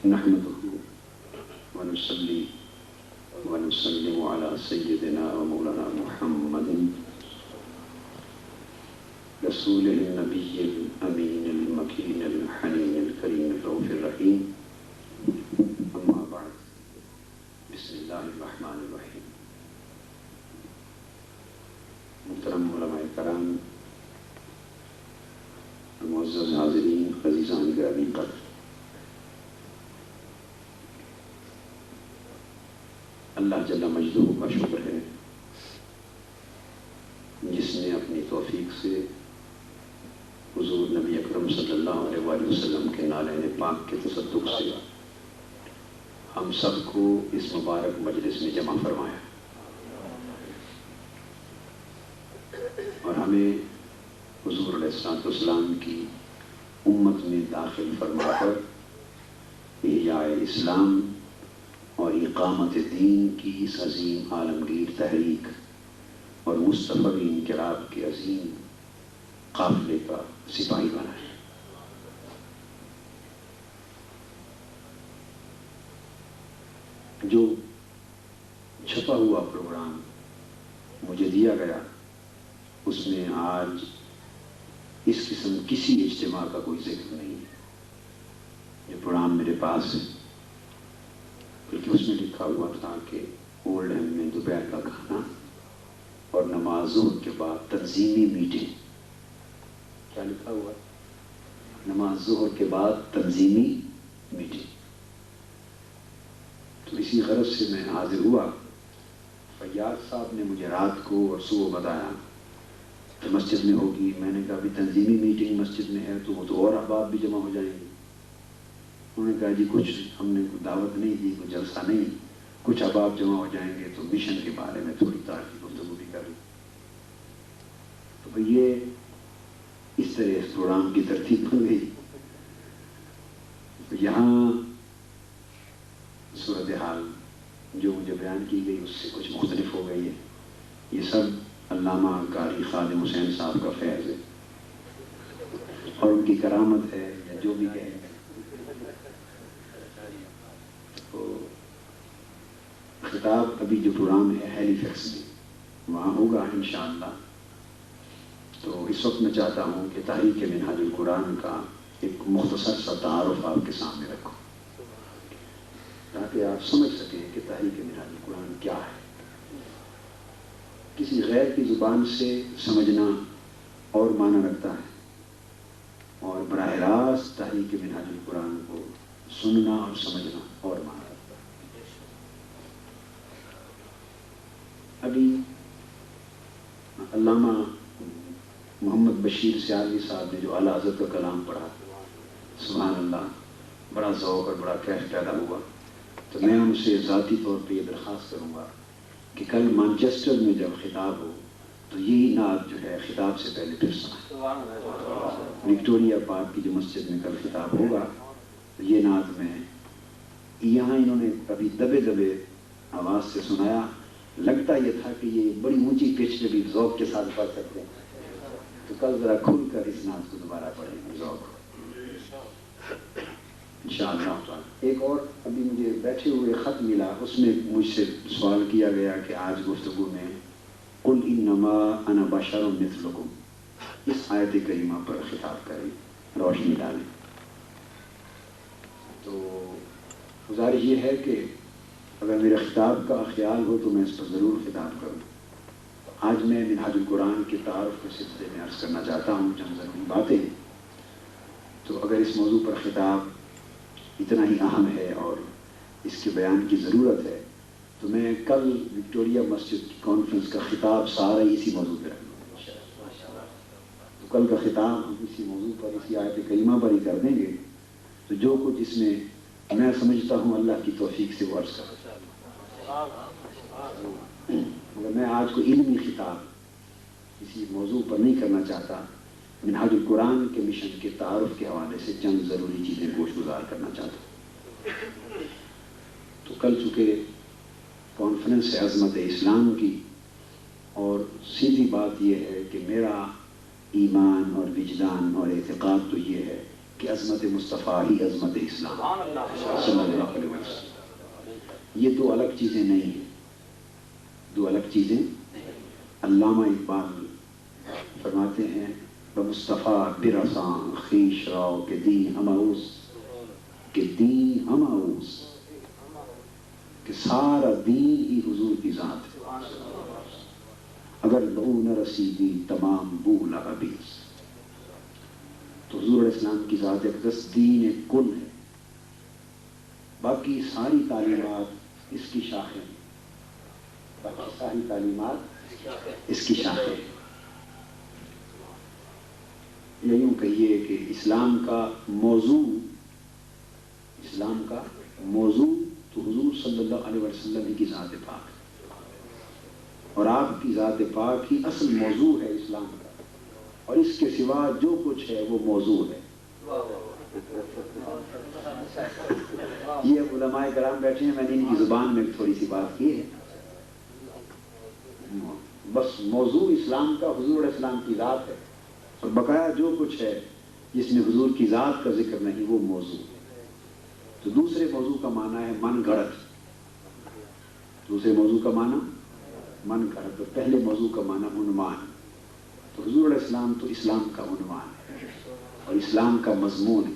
نحمده ونصلي ونسلم على سيدنا ومولانا محمد رسول النبي الأمين المكين الحنين الكريم الرؤوف الرحيم. أما بعد، بسم الله الرحمن الرحيم. محترم علماء کرام، معزز حاضرین، عزیزان گرامی قدر، اللہ جل مجدہ کا شکر ہے جس نے اپنی توفیق سے حضور نبی اکرم صلی اللہ علیہ وآلہ وسلم کے نالین پاک کے تصدق سے ہم سب کو اس مبارک مجلس میں جمع فرمایا اور ہمیں حضور علیہ السلام کی امت میں داخل فرما کر احیاء اسلام اور اقامت دین کی اس عظیم عالمگیر تحریک اور مصطفی انقلاب کے عظیم قافلے کا سپاہی بنائے. جو چھپا ہوا پروگرام مجھے دیا گیا اس میں آج اس قسم کسی اجتماع کا کوئی ذکر نہیں ہے. یہ پروگرام میرے پاس ہے بلکہ اس میں لکھا ہوا تھا کہ اولڈ ایم میں دوپہر کا کھانا اور نماز ظہر کے بعد تنظیمی میٹنگ. کیا لکھا ہوا؟ نماز ظہر کے بعد تنظیمی میٹنگ. تو اسی غرض سے میں حاضر ہوا. فیاض صاحب نے مجھے رات کو اور صبح بتایا کہ مسجد میں ہوگی. میں نے کہا ابھی تنظیمی میٹنگ مسجد میں ہے تو وہ تو اور احباب بھی جمع ہو جائیں گے. انہوں نے کہا جی کچھ ہم نے دعوت نہیں دی، کوئی جلسہ نہیں، کچھ احباب جمع ہو جائیں گے تو مشن کے بارے میں تھوڑی تاریخی گفتگو بھی کریں. تو یہ اس طرح اس پروگرام کی ترتیب بن گئی. تو یہاں صورتحال جو مجھے بیان کی گئی اس سے کچھ مختلف ہو گئی ہے. یہ سب علامہ قاری خادم حسین صاحب کا فیض ہے اور ان کی کرامت ہے یا جو بھی کہیں. تو خطاب ابھی جو پروگرام ہے ہیلی فیکس میں وہاں ہوگا انشاءاللہ. تو اس وقت میں چاہتا ہوں کہ تحریک منہاج القرآن کا ایک مختصر سا تعارف آپ کے سامنے رکھوں تاکہ آپ سمجھ سکیں کہ تحریک منہاج القرآن کیا ہے. کسی غیر کی زبان سے سمجھنا اور معنی رکھتا ہے اور براہ راست تحریک منہاج القرآن کو سننا اور سمجھنا اور معنی رکھتا ہے. ابھی علامہ محمد بشیر سیالوی صاحب نے جو اعلیٰ حضرت کا کلام پڑھا، سبحان اللہ، بڑا ذوق اور بڑا کیف پیدا ہوا. تو میں ان سے ذاتی طور پہ یہ درخواست کروں گا کہ کل مانچسٹر میں جب خطاب ہو تو یہی نعت جو ہے خطاب سے پہلے پھر سنائیں. وکٹوریا پارک کی جو مسجد میں کل خطاب ہوگا تو یہ نعت میں یہاں انہوں نے ابھی دبے دبے آواز سے سنایا. لگتا یہ تھا کہ یہ بڑی اونچی پچ پہ بھی ذوق کے ساتھ پڑھ سکتے ہیں. تو کل ذرا کھل کر اس نعت کو دوبارہ پڑھیں گے ذوق انشاءاللہ. ایک اور ابھی مجھے بیٹھے ہوئے خط ملا، اس میں مجھ سے سوال کیا گیا کہ آج گفتگو میں قل انما انا بشر مثلکم اس آیت کریمہ پر خطاب کریں، روشنی ڈالیں. تو گزارش یہ ہے کہ اگر میرے خطاب کا خیال ہو تو میں اس پر ضرور خطاب کروں. آج میں منہاج القرآن کے تعارف کے سلسلے میں عرض کرنا چاہتا ہوں چند ضروری باتیں. تو اگر اس موضوع پر خطاب اتنا ہی اہم ہے اور اس کے بیان کی ضرورت ہے تو میں کل وکٹوریا مسجد کی کانفرنس کا خطاب سارا اسی موضوع پہ رکھوں گا. تو کل کا خطاب ہم اسی موضوع پر، اسی آیت کریمہ پر ہی کر دیں گے. تو جو کچھ اس میں میں سمجھتا ہوں اللہ کی توفیق سے وہ عرض کروں. مگر میں آج کو علمی خطاب کسی موضوع پر نہیں کرنا چاہتا. منہاج القرآن کے مشن کے تعارف کے حوالے سے چند ضروری چیزیں گوش گزار کرنا چاہتا ہوں. تو کل چونکہ کانفرنس ہے عظمت اسلام کی اور سیدھی بات یہ ہے کہ میرا ایمان اور وجدان اور اعتقاد تو یہ ہے کہ عظمت مصطفیٰ ہی عظمت اسلام صلی اللہ علیہ وسلم. یہ دو الگ چیزیں نہیں ہیں، دو الگ چیزیں. علامہ اقبال فرماتے ہیں بمصطفیٰ برساں خیش راو کہ دین ہماؤس، کہ دین ہماؤس، کہ سارا دین ہی حضور کی ذات ہے. اگر لو نہ رسیدی تمام بولا ابیس، تو حضور علیہ السلام کی ذات اقدس دین کل ہے، باقی ساری تعلیمات اس کی شاخیں ہیں، باقی ساری تعلیمات اس کی شاخیں ہیں. یا یوں کہیے کہ اسلام کا موضوع تو حضور صلی اللہ علیہ وسلم کی ذات پاک ہے، اور آپ کی ذات پاک ہی اصل موضوع ہے اسلام کا، اور اس کے سوا جو کچھ ہے وہ موضوع ہے. یہ علماء کرام بیٹھے ہیں، میں نے ان کی زبان میں تھوڑی سی بات کی ہے. بس موضوع اسلام کا حضور علیہ السلام کی ذات ہے، اور بقایا جو کچھ ہے جس میں حضور کی ذات کا ذکر نہیں وہ موضوع ہے. تو دوسرے موضوع کا معنی ہے من گھڑت، دوسرے موضوع کا معنی من گھڑت، اور پہلے موضوع کا معنی عنوان. تو حضور علیہ السلام تو اسلام کا عنوان ہے، اور اسلام کا مضمون ہے،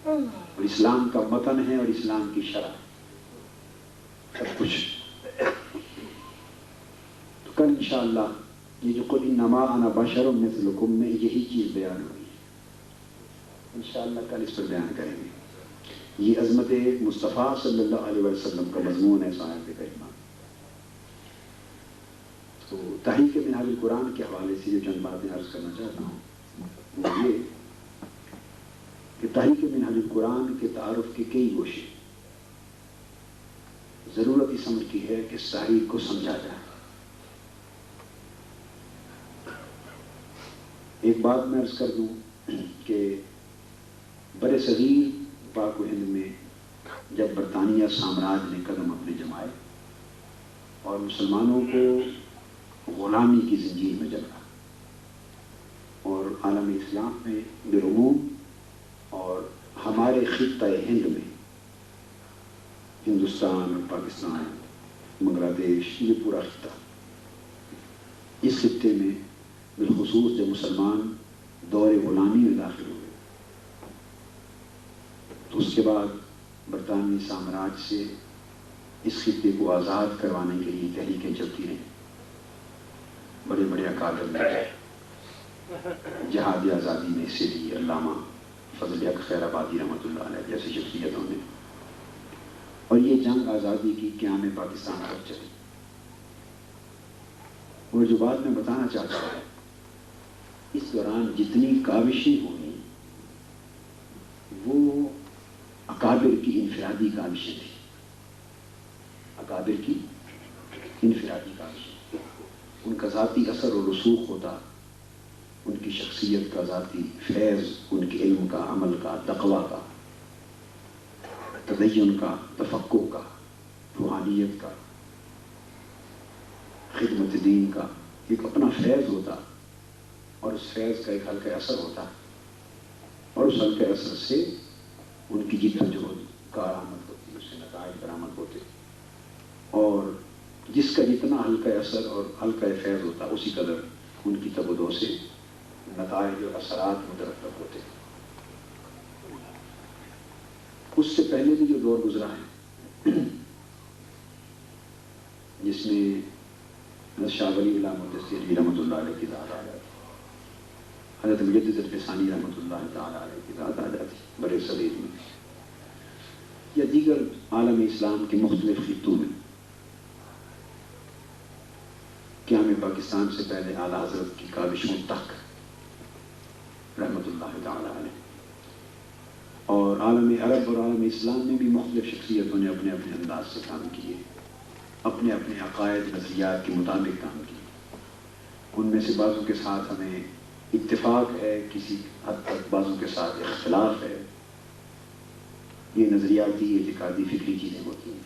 اور اسلام کا متن ہے، اور اسلام کی شرح سب کچھ. تو کل انشاءاللہ یہ جو قل انما انا بشر مثلکم میں یہی چیز بیان ہوئی ہے، انشاءاللہ کل اس پر بیان کریں گے. یہ عظمت مصطفیٰ صلی اللہ علیہ وسلم کا مضمون ہے صاحب کریمہ. تو تحریک منہاج القرآن کے حوالے سے جو چند باتیں عرض کرنا چاہتا ہوں وہ یہ کہ تحریک منہاج القرآن کے تعارف کے کئی گوشے. ضرورت اس امر کی ہے کہ اس تحریک کو سمجھا جائے. ایک بات میں عرض کر دوں کہ بر صغیر پاک و ہند میں جب برطانیہ سامراج نے قدم اپنے جمائے اور مسلمانوں کو غلامی کی زنجیر میں جکڑا، اور عالم اسلام میں بالعموم اور ہمارے خطہ ہند میں، ہندوستان اور پاکستان، بنگلہ دیش، یہ پورا خطہ، اس خطے میں بالخصوص جب مسلمان دور غلامی میں داخل ہوئے تو اس کے بعد برطانوی سامراج سے اس خطے کو آزاد کروانے کے لیے تحریکیں چلتی رہیں. بڑے بڑے اکابر نے جہاد آزادی میں حصے لیے، علامہ فضل حق خیر آبادی رحمۃ اللہ علیہ جیسی شخصیتوں نے، اور یہ جنگ آزادی کی قیام پاکستان تک چلی. اور جو بات میں بتانا چاہتا ہوں، اس دوران جتنی کاوشیں ہوئیں وہ اکابر کی انفرادی کاوشیں تھیں، اکابر کی انفرادی کاوشیں. ان کا ذاتی اثر و رسوخ ہوتا، ان کی شخصیت کا ذاتی فیض، ان کے علم کا، عمل کا، تقویٰ کا، تدین کا، تفقہ کا، روحانیت کا، خدمت دین کا ایک اپنا فیض ہوتا، اور اس فیض کا ایک حلقہ اثر ہوتا، اور اس حلقہ اثر سے ان کی جدوجہد کارآمد ہوتی، اس سے نتائج برآمد ہوتے. اور جس کا جتنا حلقہ اثر اور حلقہ فیض ہوتا اسی قدر ان کی تبدو سے نتائج اور اثرات مترتب ہوتے. اس سے پہلے بھی جو دور گزرا ہے جس میں حضرت شاہ ولی اللہ مدثری رحمۃ اللہ علیہ کی ذات آ جاتی، حضرت مجدد الفسانی رحمۃ اللہ تعالیٰ علیہ کی ذات آ جاتی برے صغیر میں، یا دیگر عالم اسلام کے مختلف خطوں میں. قیام پاکستان سے پہلے اعلیٰ حضرت کی کاوشوں تک رحمۃ اللہ تعالیٰ علیہ، اور عالم عرب اور عالم اسلام میں بھی مختلف شخصیتوں نے اپنے اپنے انداز سے کام کیے، اپنے اپنے عقائد نظریات کے مطابق کام کیے. ان میں سے بعضوں کے ساتھ ہمیں اتفاق ہے، کسی حد تک بعضوں کے ساتھ اختلاف ہے. یہ نظریاتی، اعتقادی، فکری چیزیں ہوتی ہیں.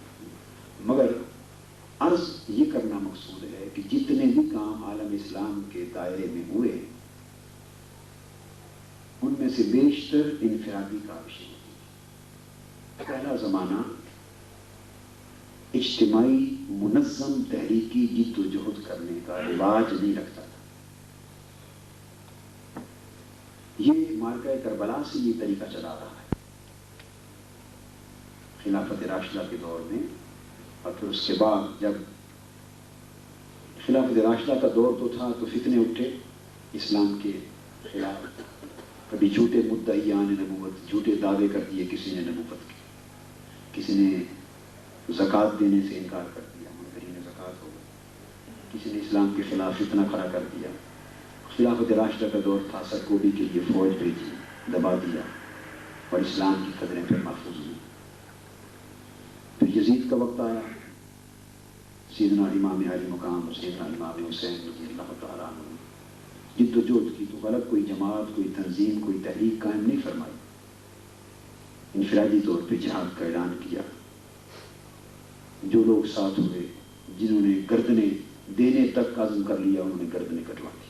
مگر عرض یہ کرنا مقصود ہے کہ جتنے بھی کام عالم اسلام کے دائرے میں ہوئے ان میں سے بیشتر انفرادی کاوشیں ہوتی ہیں۔ پہلا زمانہ اجتماعی منظم تحریکی جد و جہد کرنے کا رواج نہیں رکھتا تھا۔ یہ مارکہ کربلا سے یہ طریقہ چلا رہا ہے، خلافت راشدہ کے دور میں، اور پھر اس کے بعد جب خلافت راشدہ کا دور تو تھا تو فتنے اٹھے اسلام کے خلاف، کبھی جھوٹے مدعیان نبوت، جھوٹے دعوے کر دیے کسی نے نبوت کے، کسی نے زکوٰۃ دینے سے انکار کر دیا، منکرین زکوٰۃ ہو گئے، کسی نے اسلام کے خلاف فتنہ کھڑا کر دیا۔ خلافت راشدہ کا دور تھا، سرکوبی کے لیے فوج بھیجی، دبا دیا، اور اسلام کی قدریں پھر محفوظ ہوئی۔ پھر یزید کا وقت آیا، سیدنا امام علی مقام سیدنا امام حسین رضی اللہ تعالیٰ عنہ جد و جہد کی، تو غلط کوئی جماعت، کوئی تنظیم، کوئی تحریک قائم نہیں فرمائی، انفرادی طور پہ جہاد کا اعلان کیا۔ جو لوگ ساتھ ہوئے، جنہوں نے گردنیں دینے تک عزم کر لیا، انہوں نے گردنیں کٹوا دی۔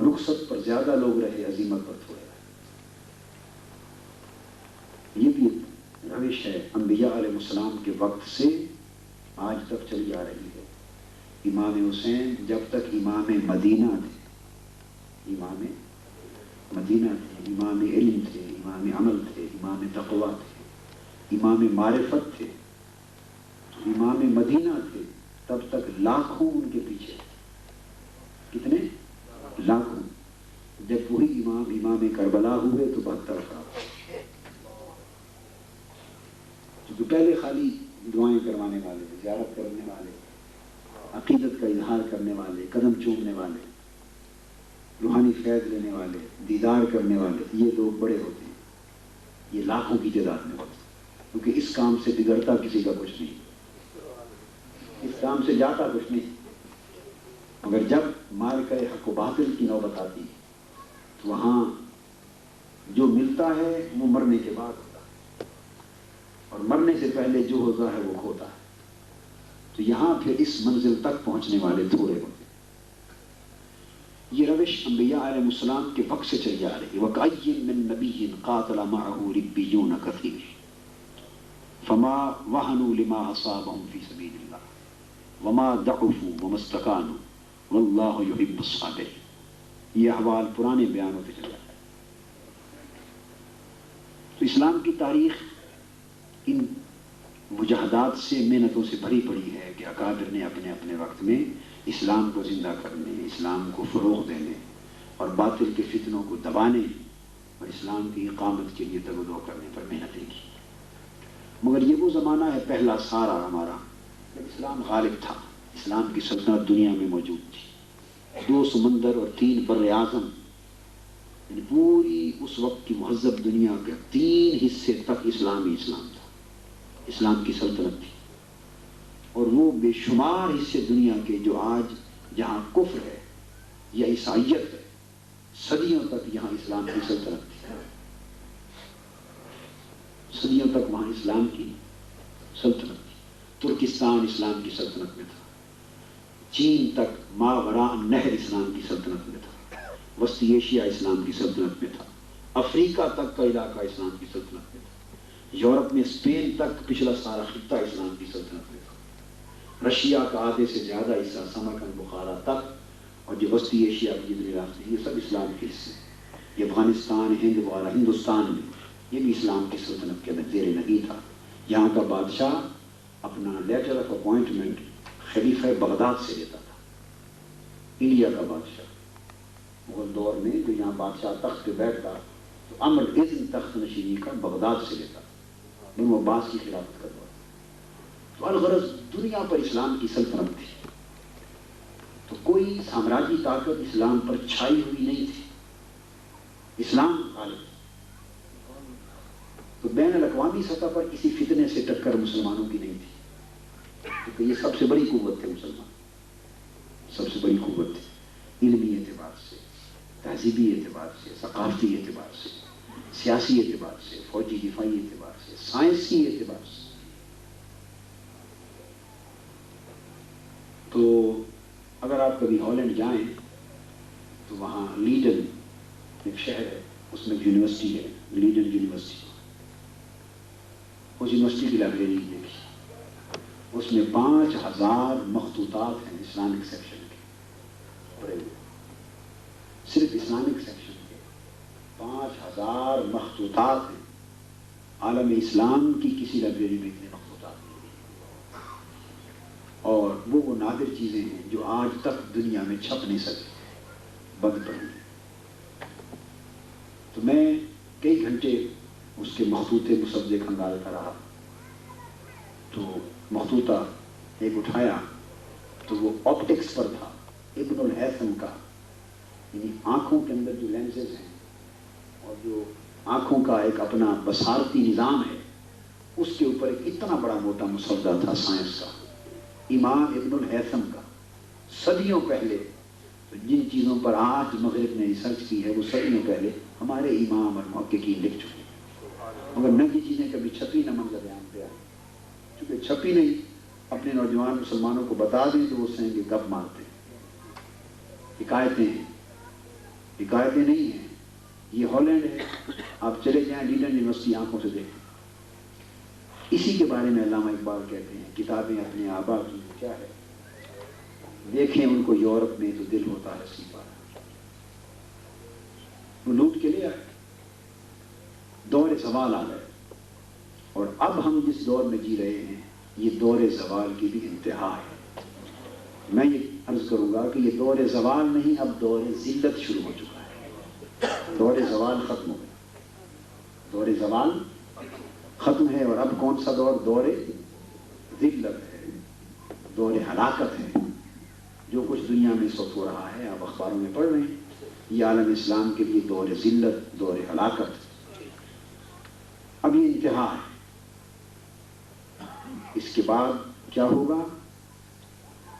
رخصت پر زیادہ لوگ رہے، عزیمت پر تھوڑے رہے۔ یہ بھی روش ہے انبیاء علیہ السلام کے وقت سے آج تک چلی آ رہی ہے۔ امام حسین جب تک امام مدینہ تھے، امام مدینہ تھے، امام علم تھے، امام عمل تھے، امام تقویٰ تھے، امام معرفت تھے، امام مدینہ تھے، تب تک لاکھوں ان کے پیچھے تھے۔ کتنے؟ لاکھوں۔ جب وہی امام کربلا ہوئے تو 72 افراد، جو پہلے خالی دعائیں کروانے والے، زیارت کرنے والے، عقیدت کا اظہار کرنے والے، قدم چومنے والے، روحانی فیض لینے والے، دیدار کرنے والے، یہ لوگ بڑے ہوتے ہیں، یہ لاکھوں کی تعداد میں ہوتے ہیں، کیونکہ اس کام سے بگڑتا کسی کا کچھ نہیں، اس کام سے جاتا کچھ نہیں، مگر جب معرکہ حق و باطل کی نوبت آتی ہے تو وہاں جو ملتا ہے وہ مرنے کے بعد ہوتا ہے، اور مرنے سے پہلے جو ہوتا ہے وہ کھوتا ہے۔ تو یہاں پھر اس منزل تک پہنچنے والے تھوڑے ہوتے ہیں۔ یہ روش انبیاء علیہ السلام کے وقت سے چلی آ رہی ہے۔ وَكَأَيٍّ مِّن نَبِيٍّ قَاتَلَ مَعَهُ رِبِّيُّونَ كَثِيرٌ فَمَا وَهَنُوا لِمَا أَصَابَهُمْ فِي سَبِيلِ اللَّهِ وَمَا ضَعُفُوا وَمَا اسْتَكَانُوا وَاللَّهُ يُحِبُّ الصَّابِرِينَ۔ یہ احوال پرانے بیان ہوتے چلے آتے ہیں۔ تو اسلام کی تاریخ ان مجاہدات سے، محنتوں سے بھری پڑی ہے کہ اکابر نے اپنے اپنے وقت میں اسلام کو زندہ کرنے، اسلام کو فروغ دینے اور باطل کے فتنوں کو دبانے اور اسلام کی اقامت کے لیے تگ و دو کرنے پر محنتیں کی۔ مگر یہ وہ زمانہ ہے پہلا سارا ہمارا جب اسلام غالب تھا، اسلام کی سلطنت دنیا میں موجود تھی، 2 سمندر اور 3 بر اعظم، یعنی پوری اس وقت کی مہذب دنیا کے 3 حصے تک اسلام ہی اسلام تھا، اسلام کی سلطنت تھی۔ اور وہ بے شمار حصے دنیا کے جو آج جہاں کفر ہے یا عیسائیت ہے، صدیوں تک یہاں اسلام کی سلطنت تھی، صدیوں تک وہاں اسلام کی سلطنت تھی۔ ترکستان اسلام کی سلطنت میں تھا، چین تک ماوراء نہر اسلام کی سلطنت میں تھا، وسطی ایشیا اسلام کی سلطنت میں تھا، افریقہ تک کا علاقہ اسلام کی سلطنت میں تھا، یورپ میں اسپین تک پچھلا سارا خطہ اسلام کی سلطنت میں تھا، رشیا کا آدھے سے زیادہ حصہ سمرقند بخارا تک، اور جو وسطی ایشیا کے جتنے علاقے یہ سب اسلام کے حصے، یہ افغانستان، ہند وغیرہ، ہندوستان میں یہ بھی اسلام کی سلطنت کے زیر نگی تھا۔ یہاں کا بادشاہ اپنا لیٹر آف اپوائنٹمنٹ خلیفہ بغداد سے لیتا تھا، انڈیا کا بادشاہ مغل دور میں جو یہاں بادشاہ تخت پہ بیٹھتا تو امر اذن تخت نشینی کا بغداد سے لیتا تھا، بنو عباس کی خلافت کا دور۔ تو الغرض دنیا پر اسلام کی سلطنت تھی، تو کوئی سامراجی طاقت اسلام پر چھائی ہوئی نہیں تھی، اسلام غالب تھا۔ تو بین الاقوامی سطح پر کسی فتنے سے ٹکر مسلمانوں کی نہیں تھی، کیونکہ یہ سب سے بڑی قوت تھے مسلمان، سب سے بڑی قوت تھی، علمی اعتبار سے، تہذیبی اعتبار سے، ثقافتی اعتبار سے، سیاسی اعتبار سے، فوجی دفاعی اعتبار سے، سائنسی اعتبار سے۔ تو اگر آپ کبھی ہالینڈ جائیں تو وہاں لیڈن ایک شہر ہے، اس میں ایک یونیورسٹی ہے، لیڈن یونیورسٹی. اس یونیورسٹی کی لائبریری دیکھی، اس میں 5000 مخطوطات ہیں اسلامک سیکشن کے پڑے ہوئے. صرف اسلامک سیکشن کے 5000 مخطوطات ہیں. عالم اسلام کی کسی لائبریری میں اتنے مخطوطات نہیں ہیں. اور وہ نادر چیزیں ہیں جو آج تک دنیا میں چھپ نہیں سکتی، بند پڑی ہیں. تو میں کئی گھنٹے اس کے مخطوطے مصوبے کھنگالتا رہا. تو مخطوطہ ایک اٹھایا تو وہ آپٹکس پر تھا، ابن الہیثم کا، یعنی آنکھوں کے اندر جو لینسز ہیں اور جو آنکھوں کا ایک اپنا بصارتی نظام ہے، اس کے اوپر ایک اتنا بڑا موٹا مسودہ تھا سائنس کا، امام ابن الہیثم کا. صدیوں پہلے جن چیزوں پر آج مغرب نے ریسرچ کی ہے وہ صدیوں پہلے ہمارے امام اور محققین لکھ چکے ہیں، مگر نہ یہ چیزیں کبھی چھپی نہ منظر عام پہ آئی. چونکہ چھپی نہیں، اپنے نوجوان مسلمانوں کو بتا دیں تو وہ سہیں گے گپ مارتے ہیں. حکایتیں ہیں، حکایتیں نہیں ہیں. یہ ہالینڈ ہے، آپ چلے جائیں لیڈن یونیورسٹی، آنکھوں سے دیکھیں. اسی کے بارے میں علامہ اقبال کہتے ہیں کتابیں اپنے آبا کی کیا ہے، دیکھیں ان کو یورپ میں تو دل ہوتا ہے سیپا. وہ لوٹ کے لے آئے، دور زوال آ گئے. اور اب ہم جس دور میں جی رہے ہیں یہ دور زوال کی بھی انتہا ہے. میں یہ عرض کروں گا کہ یہ دور زوال نہیں، اب دور ذلت شروع ہو چکا ہے. دور زوال ختم ہو گیا، دور زوال ختم ہے. اور اب کون سا دور؟ دور ذلت ہے، دور ہلاکت ہے. جو کچھ دنیا میں اس وقت ہو رہا ہے آپ اخباروں میں پڑھ رہے ہیں، یہ عالم اسلام کے لیے دور ذلت، دور ہلاکت. اب یہ انتہا ہے. اس کے بعد کیا ہوگا؟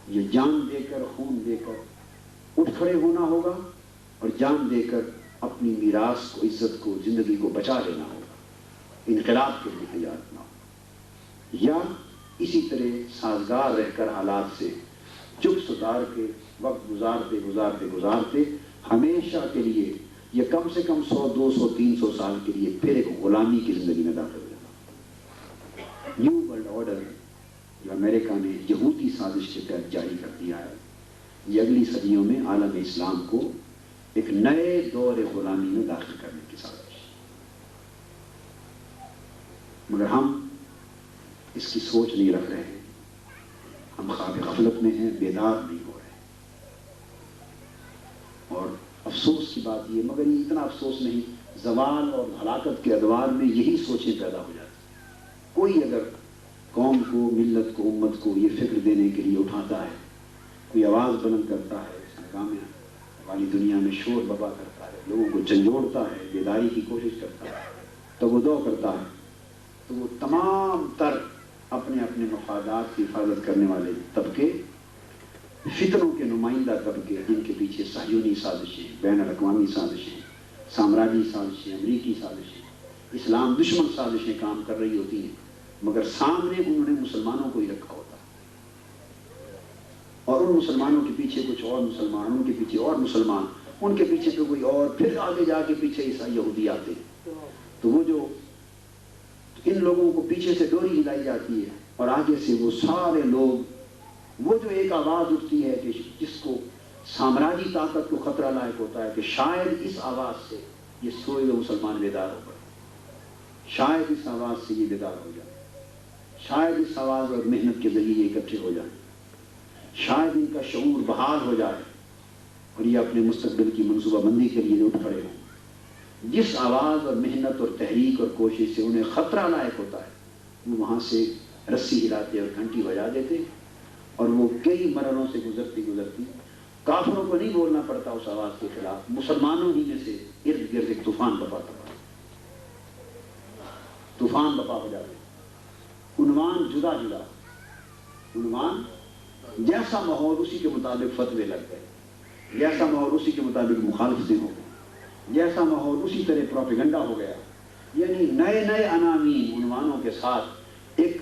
یہ جان دے کر، خون دے کر اٹھ کھڑے ہونا ہوگا، اور جان دے کر اپنی میراث کو، عزت کو، زندگی کو بچا لینا ہوگا. انقلاب کے لیے تیار ہونا ہوگا، یا اسی طرح سازگار رہ کر حالات سے چپ ستار کے وقت گزارتے گزارتے گزارتے ہمیشہ کے لیے، یا کم سے کم 100 200 300 سال کے لیے پھر ایک غلامی کی زندگی میں داخل ہو جانا. نیو ورلڈ آرڈر جو امریکہ نے یہودی سازش کے تحت جاری کر دیا ہے، یہ اگلی صدیوں میں عالم اسلام کو ایک نئے دور غلامی میں داخل کرنے کی سازش. مگر ہم اس کی سوچ نہیں رکھ رہے ہیں. ہم خواب غفلت میں ہیں، بیدار نہیں ہو رہے. اور افسوس کی بات یہ، مگر یہ اتنا افسوس نہیں، زوال اور ہلاکت کے ادوار میں یہی سوچیں پیدا ہو جاتی. کوئی اگر قوم کو، ملت کو، امت کو یہ فکر دینے کے لیے اٹھاتا ہے، کوئی آواز بلند کرتا ہے، اس نظام والی دنیا میں شور ببا کرتا ہے، لوگوں کو جھنجھوڑتا ہے، بیداری کی کوشش کرتا ہے، تگودو کرتا ہے، تو وہ تمام تر اپنے اپنے مفادات کی حفاظت کرنے والے طبقے، فتنوں کے نمائندہ طبقے، جن کے پیچھے صہیونی سازشیں، بین الاقوامی سازشیں، سامراجی سازشیں، امریکی سازشیں، اسلام دشمن سازشیں کام کر رہی ہوتی ہیں، مگر سامنے انہوں نے مسلمانوں کو ہی رکھا ہوتا ہے. اور ان مسلمانوں کے پیچھے کچھ اور مسلمان، ان کے پیچھے اور مسلمان، ان کے پیچھے تو کوئی اور، پھر آگے جا کے پیچھے عیسائی یہودی آتے ہیں. تو وہ جو ان لوگوں کو پیچھے سے ڈوری ہلائی جاتی ہے، اور آگے سے وہ سارے لوگ، وہ جو ایک آواز اٹھتی ہے کہ جس کو سامراجی طاقت کو خطرہ لاحق ہوتا ہے کہ شاید اس آواز سے یہ سوئے ہوئے مسلمان بیدار ہو پڑے، شاید اس آواز سے یہ بیدار ہو جائے، شاید اس آواز اور محنت کے ذریعے اکٹھے ہو جائیں، شاید ان کا شعور بحال ہو جائے اور یہ اپنے مستقبل کی منصوبہ بندی کے لیے اٹھ کھڑے ہوں. جس آواز اور محنت اور تحریک اور کوشش سے انہیں خطرہ لاحق ہوتا ہے، وہ وہاں سے رسی ہلاتے اور گھنٹی بجا دیتے، اور وہ کئی مرحلوں سے گزرتی گزرتی کافروں کو نہیں بولنا پڑتا اس آواز کے خلاف، مسلمانوں ہی میں سے ارد گرد ایک طوفان بپا کرتا، طوفان بپا ہو جاتے. عنوان جدا جدا، عنوان جیسا ماحول اسی کے مطابق فتوے لگ گئے، جیسا ماحول اسی کے مطابق مخالفتیں ہو گئی، جیسا ماحول اسی طرح پروپیگنڈا ہو گیا. یعنی نئے نئے عناوین، عنوانوں کے ساتھ ایک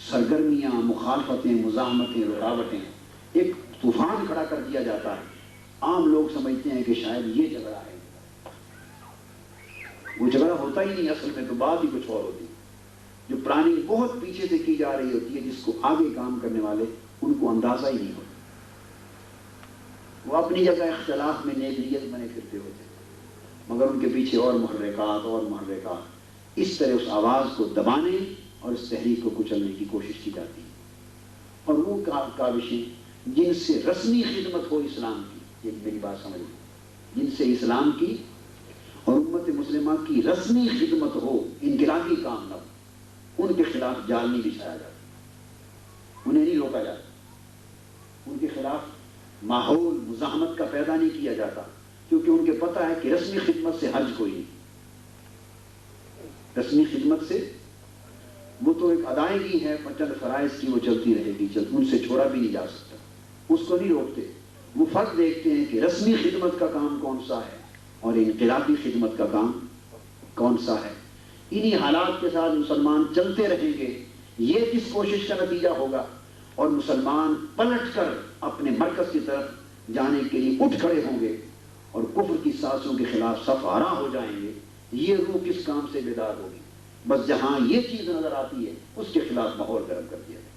سرگرمیاں، مخالفتیں، مزاحمتیں، رکاوٹیں، ایک طوفان کھڑا کر دیا جاتا ہے. عام لوگ سمجھتے ہیں کہ شاید یہ جھگڑا ہے، وہ جھگڑا ہوتا ہی نہیں، اصل میں تو بات ہی کچھ اور ہوتی ہے، جو پلاننگ بہت پیچھے سے کی جا رہی ہوتی ہے، جس کو آگے کام کرنے والے ان کو اندازہ ہی نہیں ہوتا، وہ اپنی جگہ اختلاف میں نیک نیت بنے پھرتے ہوتے ہیں، مگر ان کے پیچھے اور محرکات اس طرح اس آواز کو دبانے اور اس تحریک کو کچلنے کی کوشش کی جاتی ہے، اور وہ کاوشیں جن سے رسمی خدمت ہو اسلام کی، یہ میری بات سمجھ لیں، جن سے اسلام کی اور امت مسلمہ کی رسمی خدمت ہو، انقلابی کام نہ ہو، ان کے خلاف جال نہیں بچھایا جاتا، انہیں نہیں روکا جاتا، ان کے خلاف ماحول مزاحمت کا پیدا نہیں کیا جاتا، کیونکہ ان کے پتہ ہے کہ رسمی خدمت سے حرج کوئی نہیں، رسمی خدمت سے وہ تو ایک ادائیگی ہے، چند فرائض کی وہ چلتی رہے گی، ان سے چھوڑا بھی نہیں جا سکتا، اس کو نہیں روکتے، وہ فرق دیکھتے ہیں کہ رسمی خدمت کا کام کون سا ہے اور انقلابی خدمت کا کام کون سا ہے۔ انہی حالات کے ساتھ مسلمان چلتے رہیں گے، یہ کس کوشش کا نتیجہ ہوگا، اور مسلمان پلٹ کر اپنے مرکز کی طرف جانے کے لیے اٹھ کھڑے ہوں گے اور کفر کی سازشوں کے خلاف صف آراں ہو جائیں گے۔ یہ روح کس کام سے بیدار ہوگی؟ بس جہاں یہ چیز نظر آتی ہے اس کے خلاف ماحول گرم کر دیا جائے۔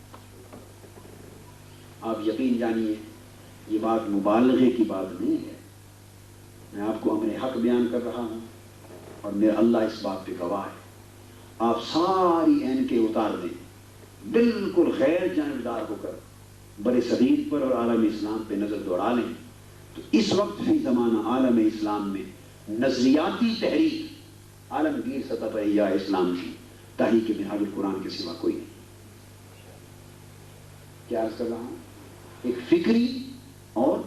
آپ یقین جانیے یہ بات مبالغے کی بات نہیں ہے، میں آپ کو امر حق بیان کر رہا ہوں اور میرا اللہ اس بات پہ گواہ ہے۔ آپ ساری اینکیں اتار دیں، بالکل غیر جانبدار ہو کر بر صغیر پر اور عالم اسلام پہ نظر دوڑا لیں تو اس وقت فی زمانہ عالم اسلام میں نظریاتی تحریک عالمگیر سطح پر احیاء اسلام کی تحریک منہاج القرآن کے سوا کوئی نہیں۔ کیا عرض کر رہا ہوں؟ ایک فکری اور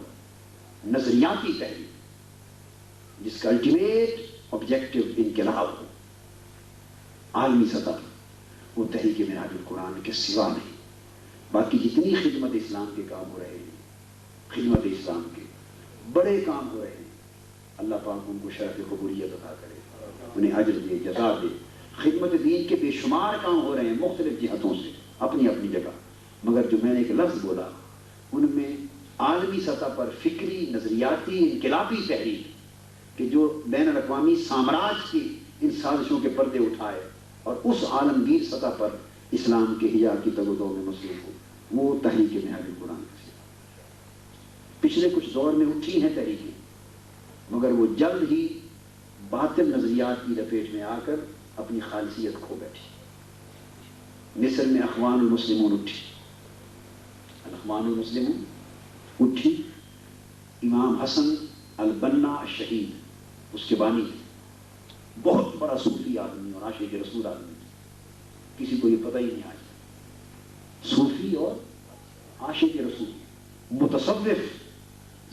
نظریاتی تحریک جس کا الٹیمیٹ آبجیکٹو انقلاب ہو عالمی سطح پر، وہ تحریک منہاج القرآن کے سوا نہیں۔ باقی جتنی خدمت اسلام کے کام ہو رہے ہیں، خدمت اسلام کے بڑے کام ہو رہے ہیں، اللہ پاک ان کو شرف قبولیت عطا کرے، انہیں اجر دے، جزا دے۔ خدمت دین کے بے شمار کام ہو رہے ہیں مختلف جہتوں سے اپنی اپنی جگہ، مگر جو میں نے ایک لفظ بولا ان میں عالمی سطح پر فکری نظریاتی انقلابی تحریک کہ جو بین الاقوامی سامراج کی ان سازشوں کے پردے اٹھائے اور اس عالمگیر سطح پر اسلام کے احیاء کی تگ و دو میں مصروف ہو، وہ تحریک منہاج القرآن ہے۔ پچھلے کچھ دور میں اٹھی ہیں تحریکیں، مگر وہ جلد ہی باطل نظریات کی لپیٹ میں آ کر اپنی خالصیت کھو بیٹھی۔ مصر میں اخوان المسلمون اٹھی، الاخوان المسلمون اٹھی، امام حسن البنا الشہید اس کے بانی تھے، بہت بڑا صوفی آدمی اور عاشق رسول آدمی تھے، کسی کو یہ پتہ ہی نہیں آج، صوفی اور عاشق رسول، متصوف،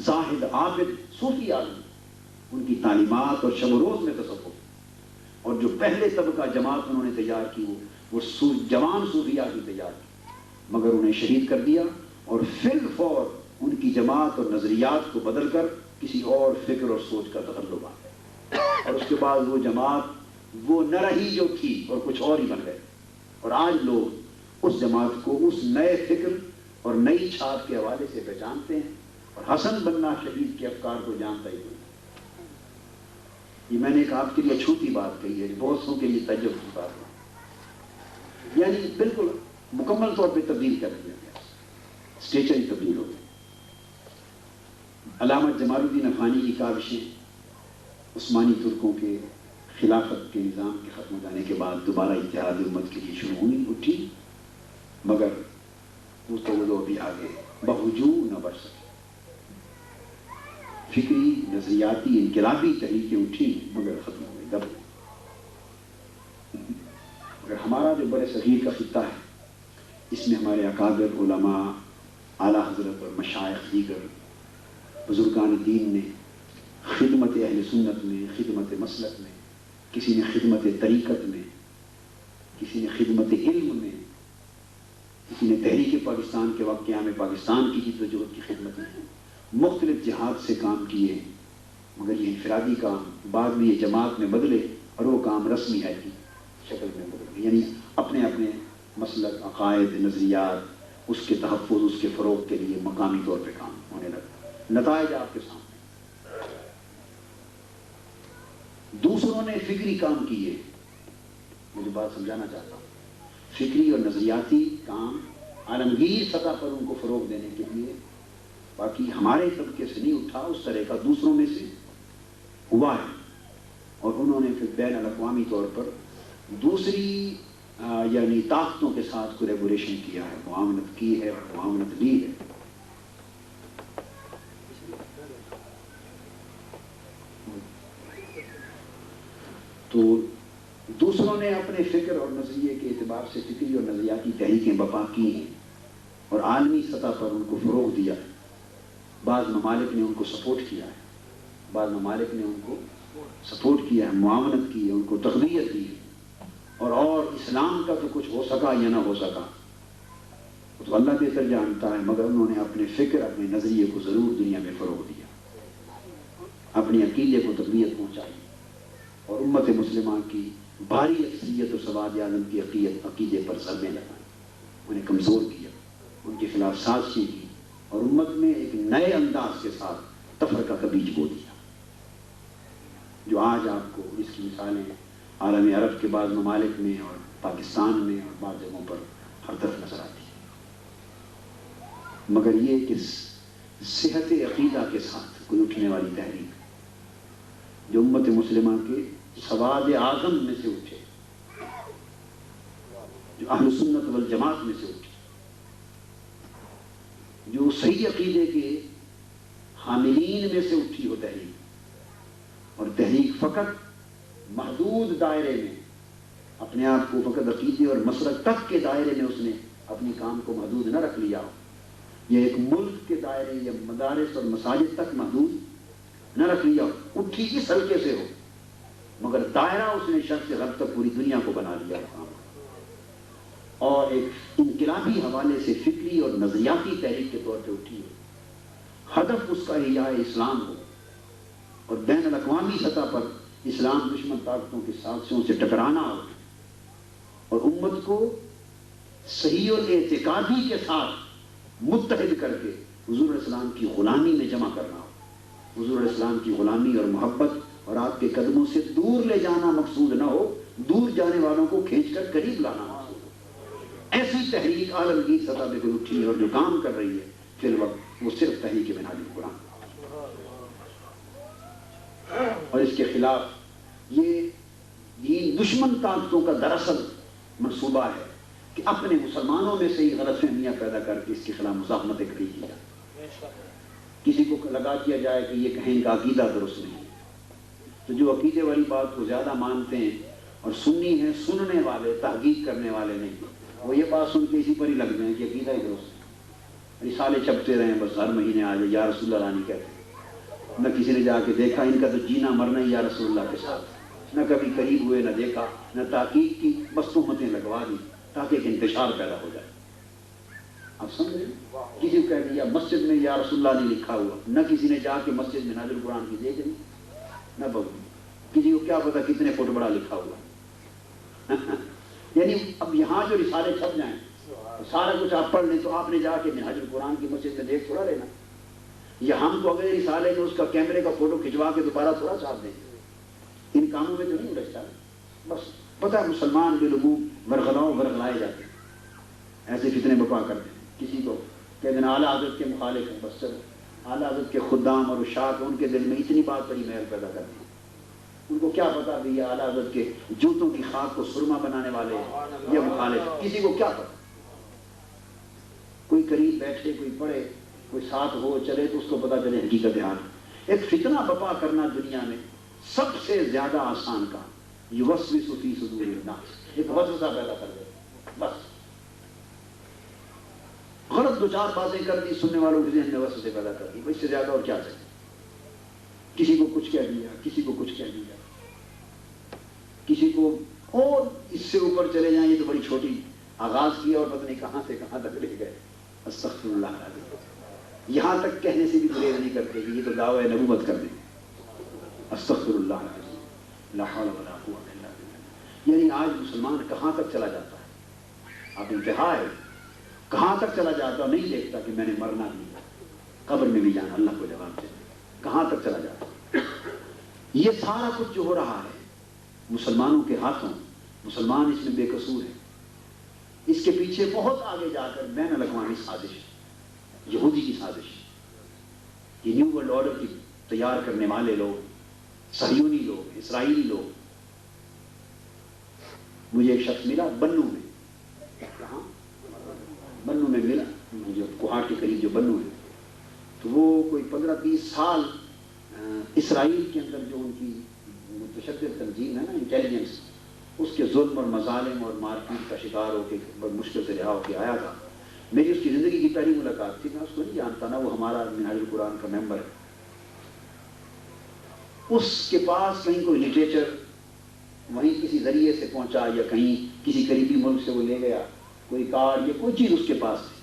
زاہد، عابد، صوفی آدمی، ان کی تعلیمات اور شب و روز میں تصوف، اور جو پہلے طبقہ جماعت انہوں نے تیار کی وہ جوان صوفیاء کی تیار کی، مگر انہیں شہید کر دیا اور فی الفور ان کی جماعت اور نظریات کو بدل کر کسی اور فکر اور سوچ کا تغلب آ گیا، اور اس کے بعد وہ جماعت وہ نہ رہی جو تھی اور کچھ اور ہی بن گئے، اور آج لوگ اس جماعت کو اس نئے فکر اور نئی چھاپ کے حوالے سے پہچانتے ہیں، اور حسن بننا شہید کے افکار کو جانتا ہی کوئی۔ یہ میں نے ایک آپ کے لیے چھوٹی بات کہی ہے، بہت سو کے لیے تعجب کی بات ہے، یعنی بالکل مکمل طور پہ تبدیل کر دیا گیا، اسٹیچر ہی تبدیل ہو گیا۔ علامہ جمال الدین افغانی کی کاوشیں عثمانی ترکوں کے خلافت کے نظام کے ختم ہو جانے کے بعد دوبارہ اتحاد امت کے لیے شروع ہوئی، اٹھی، مگر وہ تو وہ بھی آگے بہجو نہ بڑھ سکے۔ فکری نظریاتی انقلابی تحریکیں اٹھی مگر ختم ہو گئی، دب گئی۔ مگر ہمارا جو بڑے صغیر کا خطہ ہے اس میں ہمارے اکابر علماء، اعلیٰ حضرت اور مشائخ دیگر بزرگان دین نے خدمت اہل سنت میں، خدمت مسلک میں، کسی نے خدمت طریقت میں، کسی نے خدمت علم میں، کسی نے تحریک پاکستان کے وقت قیام پاکستان کی جد و جہد کی خدمت میں مختلف جہاد سے کام کیے، مگر یہ انفرادی کام بعد میں یہ جماعت میں بدلے اور وہ کام رسمی ہے کی شکل میں بدل گئے، یعنی اپنے اپنے مسلک، عقائد، نظریات، اس کے تحفظ، اس کے فروغ کے لیے مقامی طور پہ کام ہونے لگا۔ نتائج آپ کے سامنے، دوسروں نے فکری کام کیے، مجھے بات سمجھانا چاہتا ہوں، فکری اور نظریاتی کام عالمگیر سطح پر ان کو فروغ دینے کے لیے، باقی ہمارے طبقے سے نہیں اٹھا، اس طرح کا دوسروں میں سے ہوا ہے، اور انہوں نے پھر بین الاقوامی طور پر دوسری یعنی طاقتوں کے ساتھ کولیبوریشن کیا ہے، معاونت کی ہے اور معاونت لی ہے۔ تو دوسروں نے اپنے فکر اور نظریے کے اعتبار سے فکری اور نظریاتی تحریکیں برپا کی ہیں اور عالمی سطح پر ان کو فروغ دیا ہے۔ بعض ممالک نے ان کو سپورٹ کیا ہے، بعض ممالک نے ان کو سپورٹ کیا ہے، معاونت کی ہے، ان کو تقویت دی ہے، اور اسلام کا تو کچھ ہو سکا یا نہ ہو سکا تو اللہ بہتر جانتا ہے، مگر انہوں نے اپنے فکر، اپنے نظریے کو ضرور دنیا میں فروغ دیا، اپنے عقیدے کو تقویت پہنچائی، اور امت مسلمہ کی بھاری اکثریت و سواد اعظم کی عقیدے پر ضربیں لگائیں، انہیں کمزور کیا، ان کے خلاف سازشیں کی، اور امت میں ایک نئے انداز کے ساتھ تفرقہ کا بیج بو دیا، جو آج آپ کو اس کی مثالیں عالم عرب کے بعض ممالک میں اور پاکستان میں اور بعض جگہوں پر ہر طرف نظر آتی ہے۔ مگر یہ کہ صحت عقیدہ کے ساتھ کوئی اٹھنے والی تحریک جو امت مسلمہ کے سواد اعظم میں سے اٹھے، جو اہل سنت والجماعت میں سے اٹھے، جو صحیح عقیدے کے حاملین میں سے اٹھی ہو تحریک، اور تحریک فقط محدود دائرے میں اپنے آپ کو فقط عقیدے اور مسلک تک کے دائرے میں اس نے اپنی کام کو محدود نہ رکھ لیا ہو، یہ ایک ملک کے دائرے یا مدارس اور مساجد تک محدود نہ رکھ لیا ہو، اٹھی اس حلقے سے ہو، مگر دائرہ اس نے شرق سے غرب تک پوری دنیا کو بنا لیا کام، اور ایک انقلابی حوالے سے فکری اور نظریاتی تحریک کے طور پہ اٹھی ہو، ہدف اس کا احیاء اسلام ہو، اور بین الاقوامی سطح پر اسلام دشمن طاقتوں کی سازشوں سے ٹکرانا ہو، اور امت کو صحیح اور اعتقادی کے ساتھ متحد کر کے حضور علیہ السلام کی غلامی میں جمع کرنا ہو، حضور علیہ السلام کی غلامی اور محبت اور آپ کے قدموں سے دور لے جانا مقصود نہ ہو، دور جانے والوں کو کھینچ کر قریب لانا مقصود ہو۔ ایسی تحریک عالمگیر سطح پہ اٹھی ہے اور جو کام کر رہی ہے فی الوقت وہ صرف تحریک منہاج القرآن، اور اس کے خلاف یہ دشمن طاقتوں کا دراصل منصوبہ ہے کہ اپنے مسلمانوں میں سے ہی غلط فہمیاں پیدا کر کے اس کے خلاف مزاحمتیں کھڑی کی جائیں، کسی کو لگا دیا جائے کہ یہ کہیں کا عقیدہ درست نہیں ہے، تو جو عقیدے والی بات کو زیادہ مانتے ہیں اور سنی ہیں، سننے والے تحقیق کرنے والے نہیں، وہ یہ بات سن کے اسی پر ہی لگ گئے کہ عقیدہ ہی درست ہے، رسالے چھپتے رہے بس، ہر مہینے آ جائے یا رسول اللہ نہیں کہتے، نہ کسی نے جا کے دیکھا ان کا تو جینا مرنا ہی یا رسول اللہ کے ساتھ، نہ کبھی قریب ہوئے، نہ دیکھا، نہ تحقیق کی، بس تہمتیں لگوا دی تاکہ ایک انتشار پیدا ہو جائے۔ آپ سمجھے، کسی کو کہہ دیا مسجد میں یا رسول اللہ نہیں لکھا ہوا، نہ کسی نے جا کے مسجد میں نازل قرآن کی دیکھ لی، نہ بہت کسی کو کیا پتا کتنے فٹ بڑا لکھا ہوا یعنی اب یہاں جو رسالے چھپ جائیں سارا کچھ آپ پڑھ لیں تو آپ نے جا کے منہاج القرآن کی مسجد میں دیکھ تھوڑا لینا، یا ہم تو اگلے رسالے میں اس کا کیمرے کا فوٹو کھنچوا کے دوبارہ تھوڑا چھاپ دیں گے، ان کاموں میں تو نہیں الجھتا، بس پتہ مسلمان بالعموم ورغلاؤ ورغلائے جاتے ہیں، ایسے فتنے بپا کرتے ہیں، کسی کو کہ دن اعلیٰ حضرت کے مخالف ہیں، بس چلو اعلیٰ حضرت کے خدام اور اشاعت ان کے دل میں اتنی بات بڑی محل پیدا کرتی ہیں، ان کو کیا پتا بھی یہ اعلیٰ حضرت کے جوتوں کی خاک کو سرما بنانے والے ہیں یا مخالف، کسی کو کیا پتا، کوئی قریب بیٹھے، کوئی پڑھے، کوئی ساتھ ہو چلے تو اس کو پتا چلے حقیقت حال۔ ایک فتنہ بپا کرنا دنیا میں سب سے زیادہ آسان کام، یوسوس فی صدور الناس، ایک وسوسہ پیدا کر دے، بس غلط دو چار باتیں کر دی، سننے والوں کے ذہن میں وسوسے پیدا کر دی، اس سے زیادہ اور کیا چاہیے، کسی کو کچھ کہہ دیا، کسی کو کچھ کہہ دیا، کسی کو، اور اس سے اوپر چلے جائیں، یہ تو بڑی چھوٹی آغاز کیا اور پتہ نہیں کہاں سے کہاں تک لے گئے، استغفر اللہ العظیم، یہاں تک کہنے سے بھی گریز نہیں کرتے کہ یہ تو دعوی نبوت کر دیں، استغفر اللہ العظیم، لا حول ولا قوت الا باللہ۔ یعنی آج مسلمان کہاں تک چلا جاتا ہے، اب انتہا ہے، کہاں تک چلا جاتا ہے، نہیں دیکھتا کہ میں نے مرنا بھی ہے، قبر میں بھی جانا، اللہ کو جواب دے، کہاں تک چلا جاتا ہے۔ یہ سارا کچھ جو ہو رہا ہے مسلمانوں کے ہاتھوں، مسلمان اس میں بے قصور ہے. اس کے پیچھے بہت آگے جا کر بین الاقوامی سازش ہے، یہودی کی سازش. یہ نیو ورلڈ آرڈر کی تیار کرنے والے لوگ، صہیونی لوگ، اسرائیلی لوگ. مجھے ایک شخص ملا بنو میں، کہاں بنو میں ملا، جو کوہاٹ کے قریب جو بنو ہے، تو وہ کوئی 15-20 سال اسرائیل کے اندر جو ان کی متشدد تنظیم ہے نا انٹیلیجنس، اس کے ظلم اور مظالم اور مار پیٹ کا شکار ہو کے بڑی مشکل سے رہا ہو کے آیا تھا. میری اس کی زندگی کی پہلی ملاقات تھی. میں اس کو نہیں جانتا نا، وہ ہمارا منہاج القرآن کا ممبر ہے. اس کے پاس کہیں کوئی لٹریچر وہیں کسی ذریعے سے پہنچا یا کہیں کسی قریبی ملک سے وہ لے گیا، کوئی کارڈ یا کوئی چیز اس کے پاس تھی.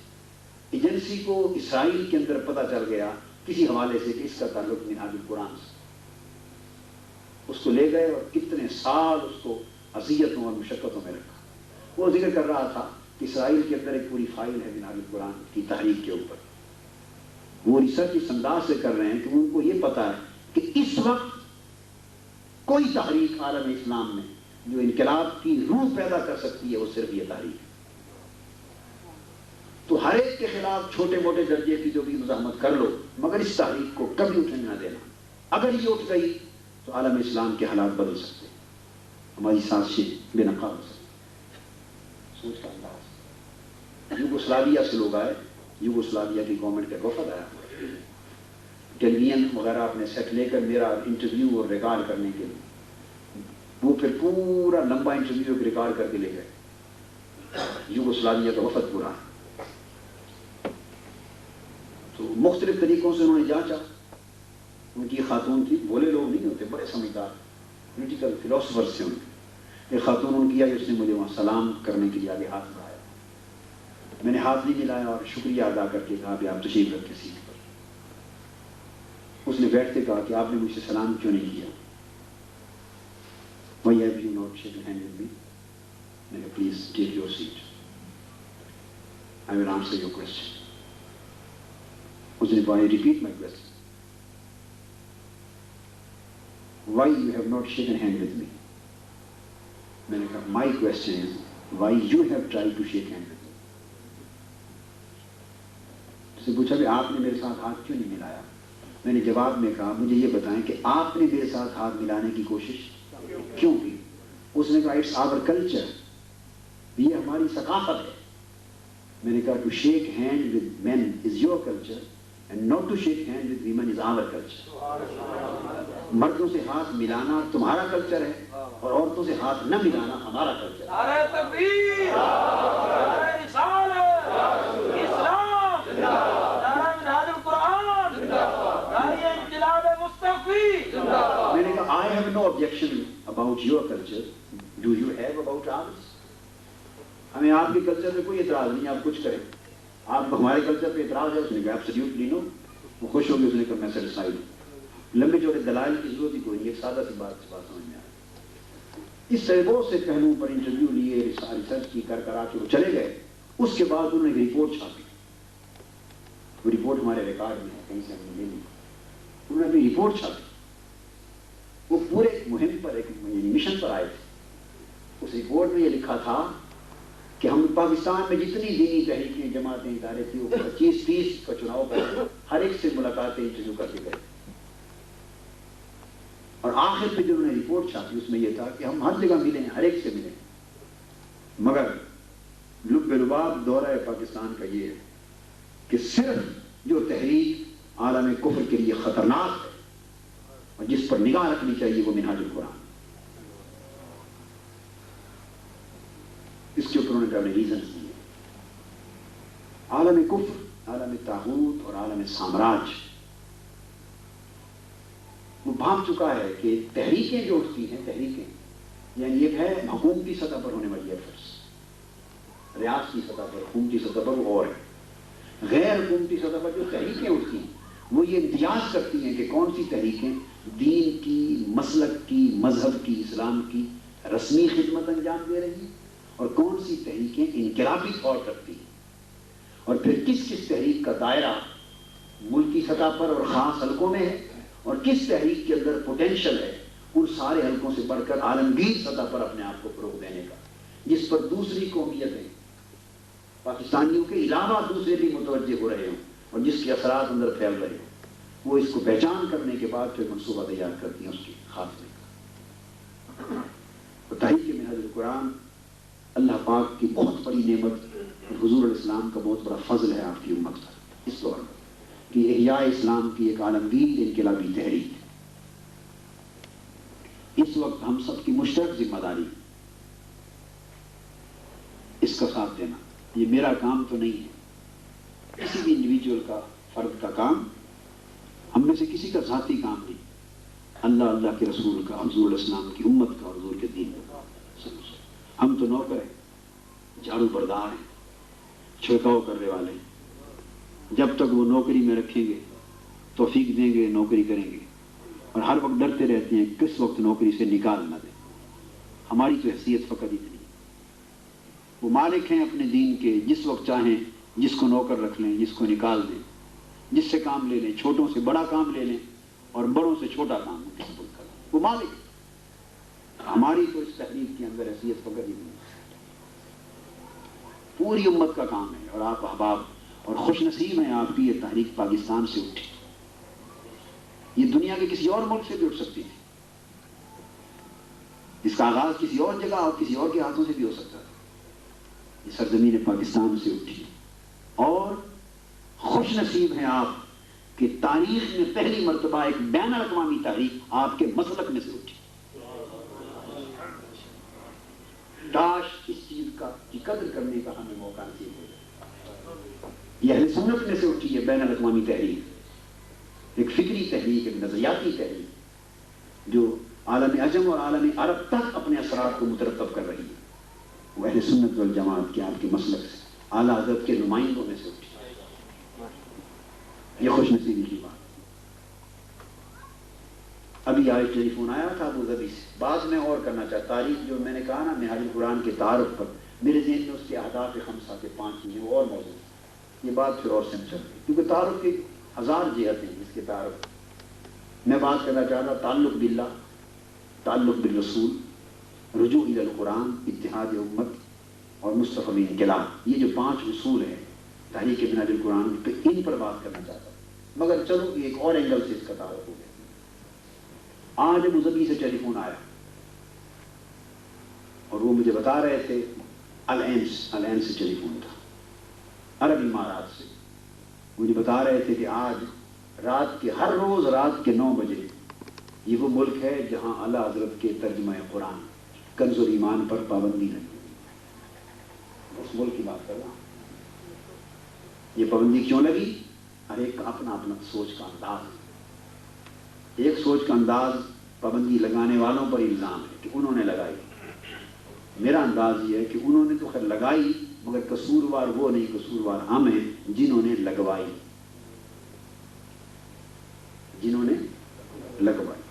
ایجنسی کو اسرائیل کے اندر پتہ چل گیا کسی حوالے سے کہ اس کا تعلق منہاج القرآن سے. اس کو لے گئے اور کتنے سال اس کو اذیتوں اور مشقتوں میں رکھا. وہ ذکر کر رہا تھا کہ اسرائیل کے اندر ایک پوری فائل ہے منہاج القرآن کی تحریک کے اوپر. وہ ریسرچ اس انداز سے کر رہے ہیں کہ ان کو یہ پتا ہے کہ اس وقت کوئی تحریک عالم اسلام میں جو انقلاب کی روح پیدا کر سکتی ہے وہ صرف یہ تحریک ہے. تو ہر ایک کے خلاف چھوٹے موٹے درجے کی جو بھی مزاحمت کر لو، مگر اس تحریک کو کبھی اٹھنے نہ دینا. اگر یہ اٹھ گئی تو عالم اسلام کے حالات بدل سکتے ہیں، ہماری سازشیں بے نقاب ہو سکتی. سوچ کا انداز. یوگوسلاویا سے لوگ آئے، یوگوسلاویا کی گورنمنٹ کا وفد آیا، ٹیلیویژن وغیرہ اپنے سیٹ لے کر میرا انٹرویو اور ریکارڈ کرنے کے لیے. وہ پھر پورا لمبا انٹرویو ریکارڈ کر کے لے گئے. یوگوسلاویا کا وفد پورا. تو مختلف طریقوں سے انہوں نے جانچا. ان کی خاتون تھی، بولے لوگ نہیں ہوتے، بڑے سمجھدار پولیٹیکل فلاسفرس تھے. ان ایک خاتون ان کیا کہ اس نے مجھے وہاں سلام کرنے کے لیے آگے ہاتھ بڑھایا. میں نے ہاتھ نہیں ملایا اور شکریہ ادا کر کے کہا کہ آپ تشریف رکھ کے سیٹ پر. اس نے بیٹھتے کہا کہ آپ نے مجھ سے سلام کیوں نہیں کیا؟ Why have you not shaken hand with me? میں نے please take your seat. I will answer your question. اس نے کہا repeat my question. Why you have not shaken hand with me? میں نے کہا my question is why you have tried to shake hand with me. اس نے پوچھا کہ آپ نے میرے ساتھ ہاتھ کیوں نہیں ملایا؟ میں نے جواب میں کہا مجھے یہ بتائیں کہ آپ نے میرے ساتھ ہاتھ ملانے کی کوشش کیوں کی؟ اس نے کہا اٹس آور کلچر، یہ ہماری ثقافت ہے. میں نے کہا to shake hand with men is your culture and not to shake hand with women is our culture. مردوں سے ہاتھ ملانا تمہارا کلچر ہے اور عورتوں سے ہاتھ نہ ملانا ہمارا کلچر ہے. نعرہ تکبیر، نعرہ رسالت، اسلام، نعرہ منہاج القرآن، نعرہ انقلاب مصطفی. میں نے کہا I have no objection about your culture. Do you have about ours? ہمیں آپ کے کلچر پہ کوئی اعتراض نہیں، آپ کچھ کریں. آپ ہمارے کلچر پہ اعتراض ہے؟ اس نے کہا absolutely no. وہ خوش ہو گئے. اس نے کہا میں سیٹسفائیڈ ہوں. لمبے چوڑے دلائل کی ضرورت ہی کوئی نہیں، ایک سادہ سی بات سمجھ میں آئی. اس سے بہت سے پہلوؤں پر انٹرویو لیے، ریسرچ کی، کر آ کے وہ چلے گئے. اس کے بعد انہوں نے ایک رپورٹ چھاپی. وہ رپورٹ ہمارے ریکارڈ میں ہے، کہیں سے ہم نے لے لی. انہوں نے اپنی رپورٹ چھاپی. وہ پورے مہم پر ایک مشن پر آئے تھے. اس رپورٹ میں یہ لکھا تھا کہ ہم پاکستان میں جتنی دینی تحریکیں، جماعتیں، ادارے تھیں، وہ 25-30 کا چناؤ کر ہر ایک سے ملاقاتیں، انٹرویو کر کے گئے. اور آخر پہ جو انہوں نے رپورٹ چھاپی اس میں یہ تھا کہ ہم ہر جگہ ملے ہیں، ہر ایک سے ملے، مگر لب لباب دورہ پاکستان کا یہ ہے کہ صرف جو تحریک عالم کفر کے لیے خطرناک ہے اور جس پر نگاہ رکھنی چاہیے وہ منہاج القرآن. اس کے اوپر انہوں نے اپنے ریزنز دیے. عالم کفر، عالم طاغوت اور عالم سامراج وہ بھاگ چکا ہے کہ تحریکیں جو اٹھتی ہیں، تحریکیں یعنی ایک ہے حکومتی سطح پر ہونے والی ایفرٹس، ریاستی سطح پر، حکومتی سطح پر وہ اور ہے. غیر حکومتی سطح پر جو تحریکیں اٹھتی ہیں وہ یہ امتیاز کرتی ہیں کہ کون سی تحریکیں دین کی، مسلک کی، مذہب کی، اسلام کی رسمی خدمت انجام دے رہی ہیں اور کون سی تحریکیں انقلابی تھاٹ رکھتی ہیں. اور پھر کس کس تحریک کا دائرہ ملکی سطح پر اور خاص حلقوں میں ہے اور کس تحریک کے اندر پوٹینشل ہے ان سارے حلقوں سے بڑھ کر عالمگیر سطح پر اپنے آپ کو فروغ دینے کا، جس پر دوسری قومیتیں پاکستانیوں کے علاوہ دوسرے بھی متوجہ ہو رہے ہوں اور جس کے اثرات اندر پھیل رہے ہوں، وہ اس کو پہچان کرنے کے بعد پھر منصوبہ تیار کرتی ہیں اس کی خاتمے کا۔ تو تحریک منہاج القرآن اللہ پاک کی بہت بڑی نعمت اور حضور علیہ السلام کا بہت بڑا فضل ہے آپ کی امت پر اس دور میں، کہ احیاء اسلام کی ایک عالمگیر انقلابی تحریک ہے۔ اس وقت ہم سب کی مشترک ذمہ داری اس کا ساتھ دینا۔ یہ میرا کام تو نہیں ہے، کسی بھی انڈیویجول کا، فرد کا کام، ہم میں سے کسی کا ذاتی کام نہیں، اللہ کے رسول کا، حضور علیہ السلام کی امت کا اور حضور کے دین کا۔ ہم تو نوکر ہیں، جھاڑو بردار ہیں، چھڑکاؤ کرنے والے ہیں۔ جب تک وہ نوکری میں رکھیں گے، توفیق دیں گے، نوکری کریں گے، اور ہر وقت ڈرتے رہتے ہیں کس وقت نوکری سے نکال نہ دیں۔ ہماری تو حیثیت فقط اتنی، وہ مالک ہیں اپنے دین کے، جس وقت چاہیں جس کو نوکر رکھ لیں، جس کو نکال دیں، جس سے کام لے لیں، چھوٹوں سے بڑا کام لے لیں اور بڑوں سے چھوٹا کام قبول کر لیں، وہ مالک۔ ہماری تو اس تحریک کے اندر حیثیت فقط اتنی، پوری امت کا کام ہے، اور آپ احباب اور خوش نصیب ہیں آپ کی یہ تحریک پاکستان سے اٹھی۔ یہ دنیا کے کسی اور ملک سے بھی اٹھ سکتی تھی، اس کا آغاز کسی اور جگہ اور کسی اور کے ہاتھوں سے بھی ہو سکتا تھا۔ یہ سرزمین پاکستان سے اٹھی، اور خوش نصیب ہیں آپ کہ تاریخ میں پہلی مرتبہ ایک بین الاقوامی تحریک آپ کے مسلک میں سے اٹھی۔ کاش اس چیز کی قدر کرنے کا ہمیں موقع نصیب ہو جائے۔ یہ اہل سنت میں سے اٹھی ہے بین الاقوامی تحریک، ایک فکری تحریک، ایک نظریاتی تحریک، جو عالم عجم اور عالم عرب تک اپنے اثرات کو مترتب کر رہی ہے۔ وہ اہل سنت والجماعت کے آپ کے مسلک سے، اعلیٰ حضرت کے نمائندوں میں سے اٹھی۔ یہ خوش نصیبی کی بات۔ ابھی آج ٹیلی فون آیا تھا ابو ظبی سے، بات میں اور کرنا چاہتا، تاریخ جو میں نے کہا نا منہاج القرآن کے تعارف پر، میرے ذہن میں اس کے اہداف خمسہ کے 5 چیزیں وہ اور موضوع ہیں، یہ بات پھر اور سے چل رہی، کیونکہ تعارف کی 1000 جہتیں ہیں اس کے تعارف۔ میں بات کرنا چاہتا تعلق باللہ، تعلق بالرسول، رجوع الی القرآن، اتحاد امت اور مصطفی انقلاب۔ یہ جو 5 اصول ہیں تحریک منہاج القرآن پہ، ان پر بات کرنا چاہتا ہوں، مگر چلو ایک اور اینگل سے اس کا تعارف ہو گیا۔ آج ابو ظبی سے ٹیلی فون آیا اور وہ مجھے بتا رہے تھے، العین سے ٹیلی فون تھا، عرب امارات سے، مجھے بتا رہے تھے کہ آج رات کے، ہر روز رات کے 9 بجے یہ وہ ملک ہے جہاں اعلیٰ حضرت کے ترجمہ قرآن کنز الایمان پر پابندی لگی۔ اس ملک کی بات کر رہا ہوں۔ یہ پابندی کیوں لگی؟ ہر ایک کا اپنا اپنا سوچ کا انداز ہے۔ ایک سوچ کا انداز پابندی لگانے والوں پر الزام ہے کہ انہوں نے لگائی، میرا انداز یہ ہے کہ انہوں نے تو خیر لگائی، مگر قصوروار وہ نہیں، قصوروار ہم ہیں جنہوں نے لگوائی، جنہوں نے لگوائی،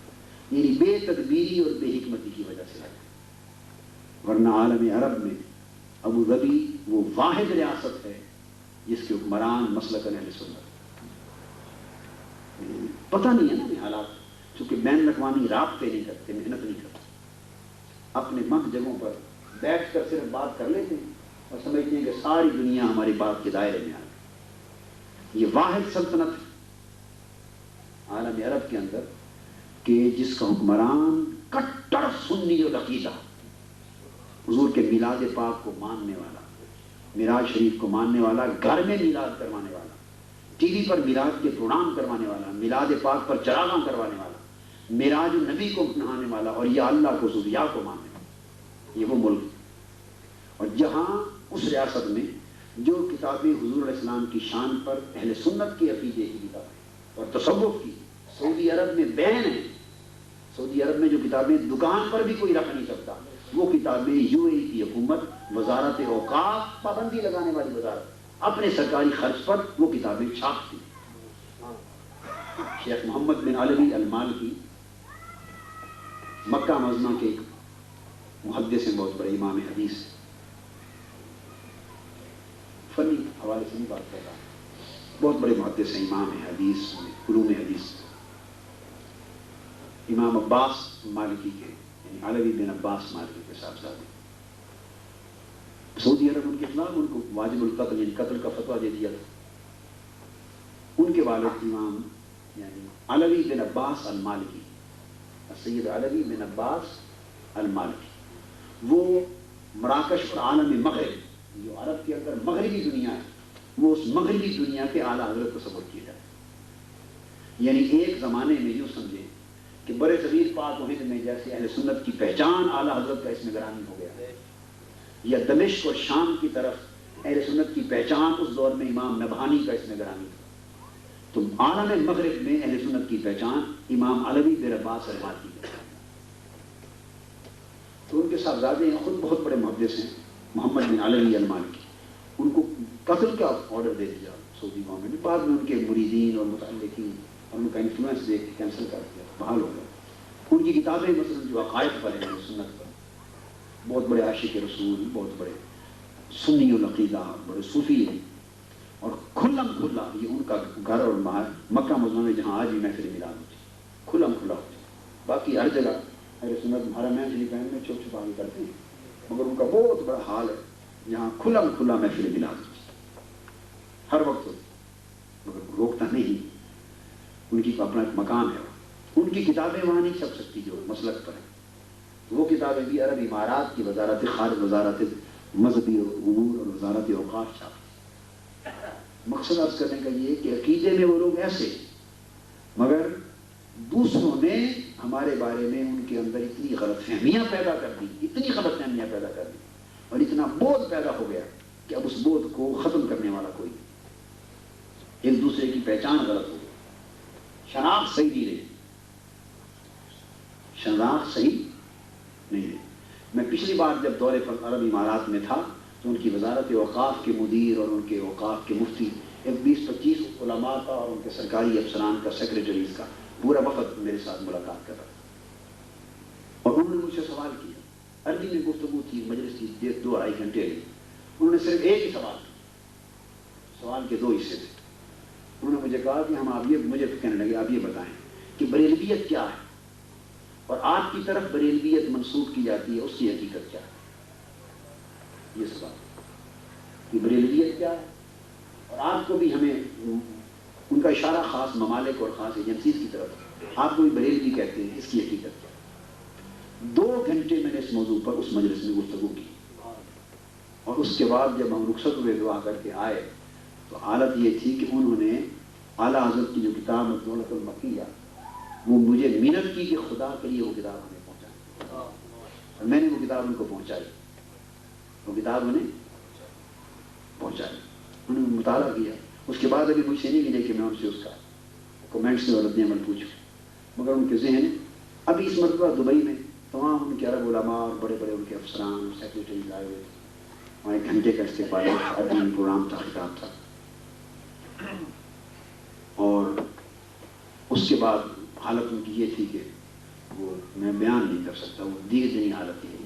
یعنی بے تدبیری اور بے حکمتی کی وجہ سے لگائی۔ ورنہ عالم عرب میں ابو ظبی وہ واحد ریاست ہے جس کے حکمران مسلک اہل سنت۔ پتہ نہیں ہے نا حالات، چونکہ بین الاقوامی رابطے نہیں کرتے، محنت نہیں کرتے، اپنے مند جگہوں پر بیٹھ کر صرف بات کر لیتے ہیں اور سمجھتے ہیں کہ ساری دنیا ہماری بات کے دائرے میں آ گئی۔ یہ واحد سلطنت ہے عالم عرب کے اندر کہ جس کا حکمران کٹر سنی اور عقیدہ، حضور کے میلاد پاک کو ماننے والا، معراج شریف کو ماننے والا، گھر میں میلاد کروانے والا، ٹی وی پر میلاد کے پروگرام کروانے والا، میلاد پاک پر چراغاں کروانے والا، معراج النبی کو نہانے والا، اور یا اللہ کو ذوالیا کو ماننے والا، یہ وہ ملک ہے۔ اور جہاں اس ریاست میں جو کتابیں حضور علیہ السلام کی شان پر اہل سنت کے عقیدے کی کتابیں اور تصوف کی سعودی عرب میں بین ہیں، سعودی عرب میں جو کتابیں دکان پر بھی کوئی رکھ نہیں سکتا، وہ کتابیں یو اے ای کی حکومت، وزارت اوقاف، پابندی لگانے والی وزارت، اپنے سرکاری خرچ پر وہ کتابیں چھاپتی۔ شیخ محمد بن علوی المالکی مکہ معظمہ کے محدث ہیں، بہت بڑے امام حدیث، فنی حوالے سے نہیں بات کر رہا، بہت بڑے محدث ہیں، امام حدیث، علوم حدیث۔ امام عباس مالکی کے یعنی علوی بن عباس مالکی کے صاحبزادے، سعودی عرب ان کے خلاف ان کو واجب القتل یعنی قتل کا فتویٰ دے دیا تھا۔ ان کے والد امام یعنی علوی بن عباس المالکی، سید علوی بن عباس المالکی، وہ مراکش اور عالم مغرب جو عرب کے اندر مغربی دنیا ہے، وہ اس مغربی دنیا کے اعلیٰ حضرت تصور کیے جائے۔ یعنی ایک زمانے میں یوں سمجھیں کہ برے صغیر پاک و ہند میں جیسے اہل سنت کی پہچان اعلیٰ حضرت کا اس میں گرامی ہو گیا، یا دمشق اور شام کی طرف اہل سنت کی پہچان اس دور میں امام نبہانی کا اس میں گرامی تھا، تو عالم مغرب میں اہل سنت کی پہچان امام علوی بن عباس المالکی کی۔ تو ان کے صاحبزادے خود بہت بڑے محدث ہیں، محمد بن علوی المالکی، ان کو قتل کا آرڈر دے دیا سعودی گورنمنٹ نے، بعد میں ان کے مریدین اور متعلقین اور ان کا انفلوئنس دیکھ کے کینسل کر دیا، بحال ہو گیا۔ ان کی کتابیں مثلا جو عقائد پر ہیں سنت پر، بہت بڑے عاشق رسول، بہت بڑے سنی العقیدہ، بڑے صوفی ہیں، اور کھلم کھلا یہ ان کا گھر اور مکہ مدینہ میں جہاں آج بھی محفل میلاد ہوتی ہے کھلم کھلا ہوتی ہے، باقی ہر جگہ اہل سنت حرمین شریف میں چھپ چھپا کے کرتے ہیں، مگر ان کا بہت بڑا حال ہے جہاں کھلم کھلا محفل میلاد ہوتی ہے ہر وقت ہوتی ہے، مگر روکتا نہیں، ان کی اپنا ایک مقام ہے، ان کی کتابیں وہاں نہیں چھپ سکتی جو مسلک پر ہیں، وہ کتابیں بھی عرب امارات کی وزارت خارجہ، وزارت مذہبی امور اور وزارت اوقاف چھاپتی۔ مقصد عرض کرنے کا یہ کہ عقیدے میں وہ لوگ ایسے، مگر دوسروں نے ہمارے بارے میں ان کے اندر اتنی غلط فہمیاں پیدا کر دی، اتنی غلط فہمیاں پیدا کر دی اور اتنا بودھ پیدا ہو گیا کہ اب اس بودھ کو ختم کرنے والا کوئی نہیں، ایک دوسرے کی پہچان غلط ہو گئی، شناخت صحیح نہیں رہی، شناخت صحیح نہیں رہی۔ میں پچھلی بار جب دورے پر عرب امارات میں تھا تو ان کی وزارت اوقاف کے مدیر اور ان کے اوقاف کے مفتی، ایک 20-25 علماء کا اور ان کے سرکاری افسران کا، سیکریٹریز کا پورا وفد میرے ساتھ ملاقات کر رہا تھا، اور انہوں نے مجھ سے سوال کیا، عربی میں گفتگو تھی، مجلس کی 2-2.5 گھنٹے رہی، انہوں نے صرف ایک ہی سوال کیا، سوال کے 2 حصے تھے۔ انہوں نے مجھے کہا کہ ہم آپ یہ مجھے کہنے لگے آپ یہ بتائیں کہ بریلویت کیا ہے، اور آپ کی طرف بریلویت منسوب کی جاتی ہے اس کی حقیقت کیا ہے، یہ سوال کہ بریلویت کیا ہے، اور آپ کو بھی ہمیں ان کا اشارہ خاص ممالک اور خاص ایجنسیز کی طرف، آپ کو بھی بریلوی کہتے ہیں، اس کی حقیقت کیا ہے۔ 2 گھنٹے میں نے اس موضوع پر اس مجلس میں گفتگو کی، اور اس کے بعد جب ہم رخصت ہوئے دعا کر کے آئے تو حالت یہ تھی کہ انہوں نے اعلیٰ حضرت کی جو کتاب دولت المکیہ وہ مجھے منت کی کہ خدا کے لیے وہ کتاب ہمیں پہنچائی، اور میں نے وہ کتاب ان کو پہنچائی، وہ کتاب انہیں پہنچائی، انہوں نے مطالعہ کیا، اس کے بعد ابھی مجھ سے نہیں ملے کہ میں ان سے اس کا کومنٹ سے اور رد عمل پوچھوں، مگر ان کے ذہن ابھی اس مرتبہ دبئی میں تمام ان کے عرب علماء اور بڑے بڑے ان کے افسران اور سیکریٹریز آئے ہوئے تھے، وہاں 1 گھنٹے کا استقبال عربی پروگرام تھا، خطاب تھا، اور اس کے بعد حالت ان کی یہ تھی کہ وہ میں بیان نہیں کر سکتا، وہ دیگر دینی حالت ہی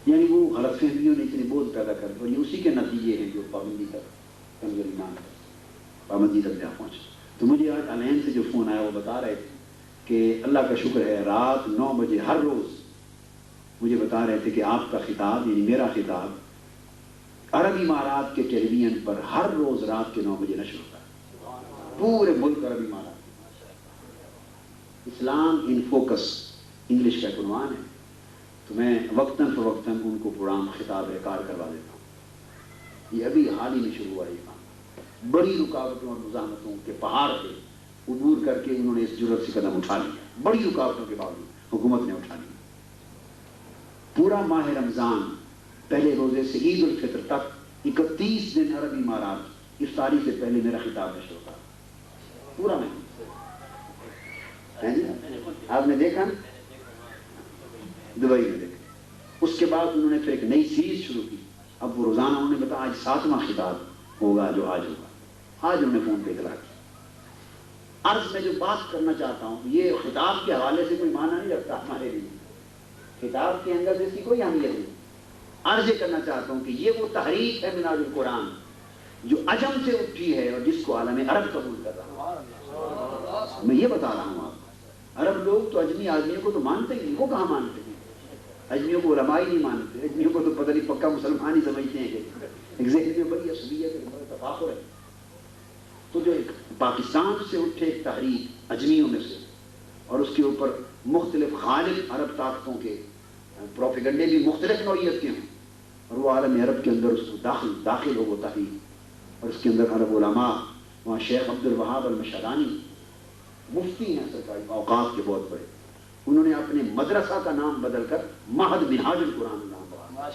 یعنی وہ غلط فہمیوں نے اتنے بودھ پیدا کر دی، اور یہ اسی کے نتیجے ہیں جو پابندی تک کمزور ایمان پابندی تک جا پہنچے۔ تو مجھے آج علین سے جو فون آیا وہ بتا رہے تھے کہ اللہ کا شکر ہے رات 9 بجے ہر روز مجھے بتا رہے تھے کہ آپ کا خطاب یعنی میرا خطاب عرب امارات کے ٹیلی ویژن پر ہر روز رات کے 9 بجے نشر ہوتا ہے، پورے ملک عرب امارات۔ اسلام ان فوکس انگلش کا عنوان ہے، تو میں وقتاً فوقتاً ان کو پروگرام خطاب کار کروا دیتا ہوں۔ یہ ابھی حال ہی میں شروع ہوا یہ کام، بڑی رکاوٹوں اور مزاحمتوں کے پہاڑ پہ عبور کر کے انہوں نے اس جرأت سے قدم اٹھا لیا، بڑی رکاوٹوں کے باوجود حکومت نے اٹھا لیا۔ پورا ماہ رمضان پہلے روزے سے عید الفطر تک 31 دن عرب امارات افطاری سے پہلے میرا خطاب نشر ہوتا پورا مہینہ۔ آپ نے دیکھا دبئی میں دیکھا، اس کے بعد انہوں نے پھر ایک نئی سیریز شروع کی، اب وہ روزانہ انہوں نے بتایا آج 7واں خطاب ہوگا جو آج ہوگا، آج انہوں نے فون پہ اطلاع کی۔ عرض میں جو بات کرنا چاہتا ہوں یہ خطاب کے حوالے سے کوئی معنی نہیں رکھتا ہمارے لیے، خطاب کے اندر سے کوئی اہمیت نہیں، عرض یہ کرنا چاہتا ہوں کہ یہ وہ تحریک ہے مناج القرآن جو عجم سے اٹھی ہے اور جس کو عالم عرب قبول کر رہا ہوں، میں یہ بتا رہا ہوں آپ کو۔ عرب لوگ تو اجمی آدمیوں کو تو مانتے ہی نہیں، وہ کہاں مانتے ہیں؟ اجمیوں کو علماء ہی نہیں مانتے، اجمیوں کو تو پتہ نہیں پکا مسلمان ہی سمجھتے ہیں کہ ایک ذہن میں بڑی عصبیت ہے، بڑا تفاخر ہے۔ تو جو ایک پاکستان سے اٹھے ایک تحریک اجمیوں میں سے، اور اس کے اوپر مختلف غالب عرب طاقتوں کے پروپیگنڈے بھی مختلف نوعیت کے ہوں، اور وہ عالم عرب کے اندر اس کو داخل ہو وہ تحریک، اور اس کے اندر عرب علماء، وہاں شیخ عبد الوہاب المشعرانی مفتی ہیں سرکاری اوقاف کے بہت بڑے، انہوں نے اپنے مدرسہ کا نام بدل کر معہد منہاج القرآن نام رہا،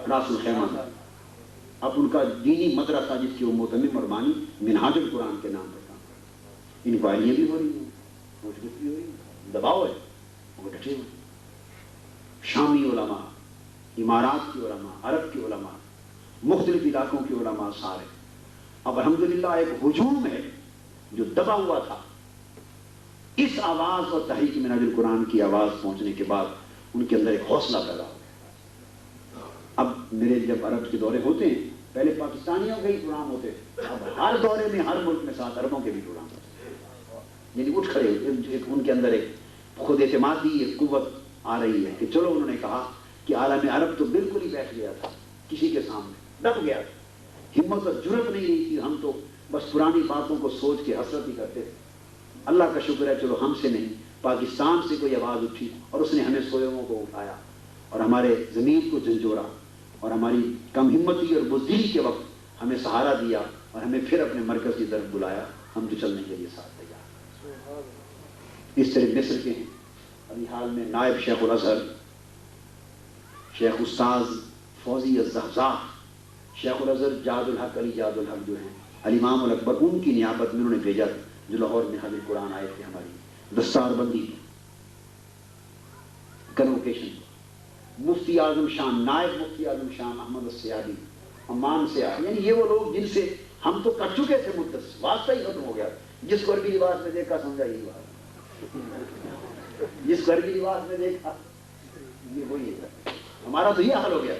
راس الخیمہ میں۔ اب ان کا دینی مدرسہ جس کی وہ متمم اور بانی منہاج القرآن کے نام پر کام کرتا ہے۔ انکوائریاں بھی ہو رہی ہیں، پوچھ گچھ بھی ہو رہی ہے، دباؤ ہے، وہ ڈٹے ہوئے۔ شامی علماء، امارات کے علماء، عرب کے علماء، مختلف علاقوں کے علماء سارے، اب الحمدللہ ایک ہجوم ہے جو دبا ہوا تھا۔ اس آواز اور تحریک منہاج القرآن کی آواز پہنچنے کے بعد ان کے اندر ایک حوصلہ پیدا ہو گیا۔ اب میرے جب عرب کے دورے ہوتے ہیں، پہلے پاکستانیوں کے ہی پروگرام ہوتے، اب ہر دورے میں ہر ملک میں 7 عربوں کے بھی پروگرام ہوتے، یعنی اٹھ کھڑے ان کے اندر ایک خود اعتمادی ایک قوت آ رہی ہے کہ چلو، انہوں نے کہا کہ عالم عرب تو بالکل ہی بیٹھ گیا تھا کسی کے سامنے، دب گیا تھا، ہمت اور جرأت نہیں رہی تھی، ہم تو بس پرانی باتوں کو سوچ کے حسرت ہی کرتے تھے۔ اللہ کا شکر ہے چلو ہم سے نہیں، پاکستان سے کوئی آواز اٹھی اور اس نے ہمیں سوئموں کو اٹھایا اور ہمارے ضمیر کو جھنجھوڑا، اور ہماری کم ہمتی اور بزدلی کے وقت ہمیں سہارا دیا اور ہمیں پھر اپنے مرکز کی طرف بلایا، ہم تو چلنے کے لیے ساتھ تیار۔ اس طرح مصر کے ہیں ابھی حال میں نائب شیخ الازہر شیخ استاذ فوزی الزحزاح، شیخ الازہر جاد الحق علی جاد الحق جو ہیں الامام الاکبر، ان کی نیابت میں انہوں نے بھیجا جو لاہور میں حاضر قرآن آئے تھے ہماری دستار بندی کنوکیشن۔ مفتی اعظم شان، نائب مفتی اعظم شان احمد السیادی عمان سے آئے، یعنی یہ وہ لوگ جن سے ہم تو کر چکے تھے متصل، واسطہ ہی ختم ہو گیا، جس کو عربی لباس میں دیکھا سمجھا یہی بات، جس کو عربی لباس میں دیکھا یہ وہی ہے، ہمارا تو یہ حال ہو گیا۔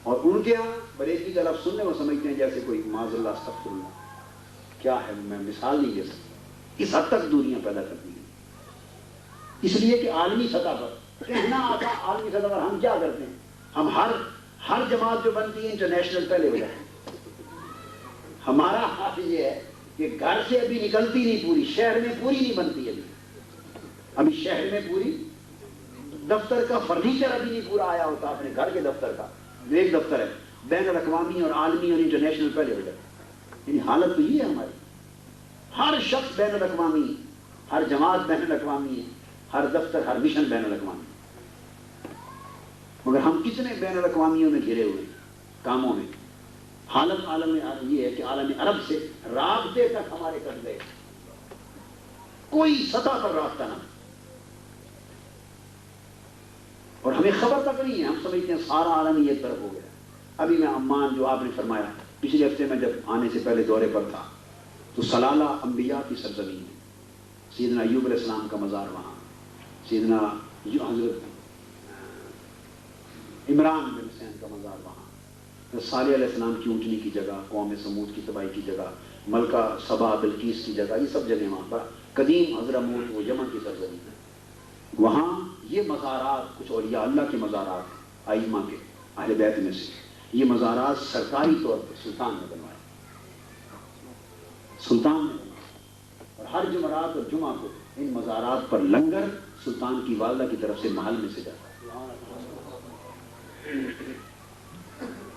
اور ان کے یہاں بریلوی کا لفظ سننے وہ سمجھتے ہیں جیسے کوئی معاذ اللہ استغفر اللہ، کیا ہے میں مثال نہیں دے سکتا، اس حد تک دوریاں پیدا کر دی گئی۔ اس لیے کہ عالمی سطح پر کہنا آتا، عالمی سطح پر ہم کیا کرتے ہیں، ہم ہر جماعت جو بنتی ہے انٹرنیشنل پہلے ہو جاتے ہیں۔ ہمارا حال یہ ہے کہ گھر سے ابھی نکلتی نہیں پوری، شہر میں پوری نہیں بنتی، ابھی شہر میں پوری، دفتر کا فرنیچر ابھی نہیں پورا آیا ہوتا اپنے گھر کے دفتر کا، جو ایک دفتر ہے بین الاقوامی اور عالمی اور انٹرنیشنل پہلے ہو جاتا ہے۔ یعنی حالت تو یہ ہے ہماری، ہر شخص بین الاقوامی ہے، ہر جماعت بین الاقوامی ہے، ہر دفتر ہر مشن بین الاقوامی ہے، مگر ہم کتنے بین الاقوامیوں میں گھرے ہوئے کاموں میں۔ حالت عالم یہ ہے کہ عالم عرب سے رابطے تک ہمارے کٹ گئے، کوئی سطح پر رابطہ نہ، اور ہمیں خبر تک نہیں ہے، ہم سمجھتے ہیں سارا عالم یہ طرف ہو گیا۔ ابھی میں عمان جو آپ نے فرمایا، پچھلے ہفتے میں جب آنے سے پہلے دورے پر تھا تو سلالہ انبیاء کی سرزمین ہے، سیدنا ایوب علیہ السلام کا مزار وہاں، سیدنا حضرت عمران بن حسین کا مزار وہاں، صالح علیہ السلام کی اونٹنی کی جگہ، قوم سمود کی تباہی کی جگہ، ملکہ سبا بلقیس کی جگہ، یہ سب جگہ وہاں پر قدیم حضرموت وہ یمن کی سرزمین ہے۔ وہاں یہ مزارات کچھ اولیاء اللہ کے مزارات ہیں، ائمہ کے اہل بیت میں سے، یہ مزارات سرکاری طور پر سلطان نے بنوائے، سلطان نے بنوائے، اور ہر جمعرات اور جمعہ کو ان مزارات پر لنگر سلطان کی والدہ کی طرف سے محل میں سے جاتا ہے۔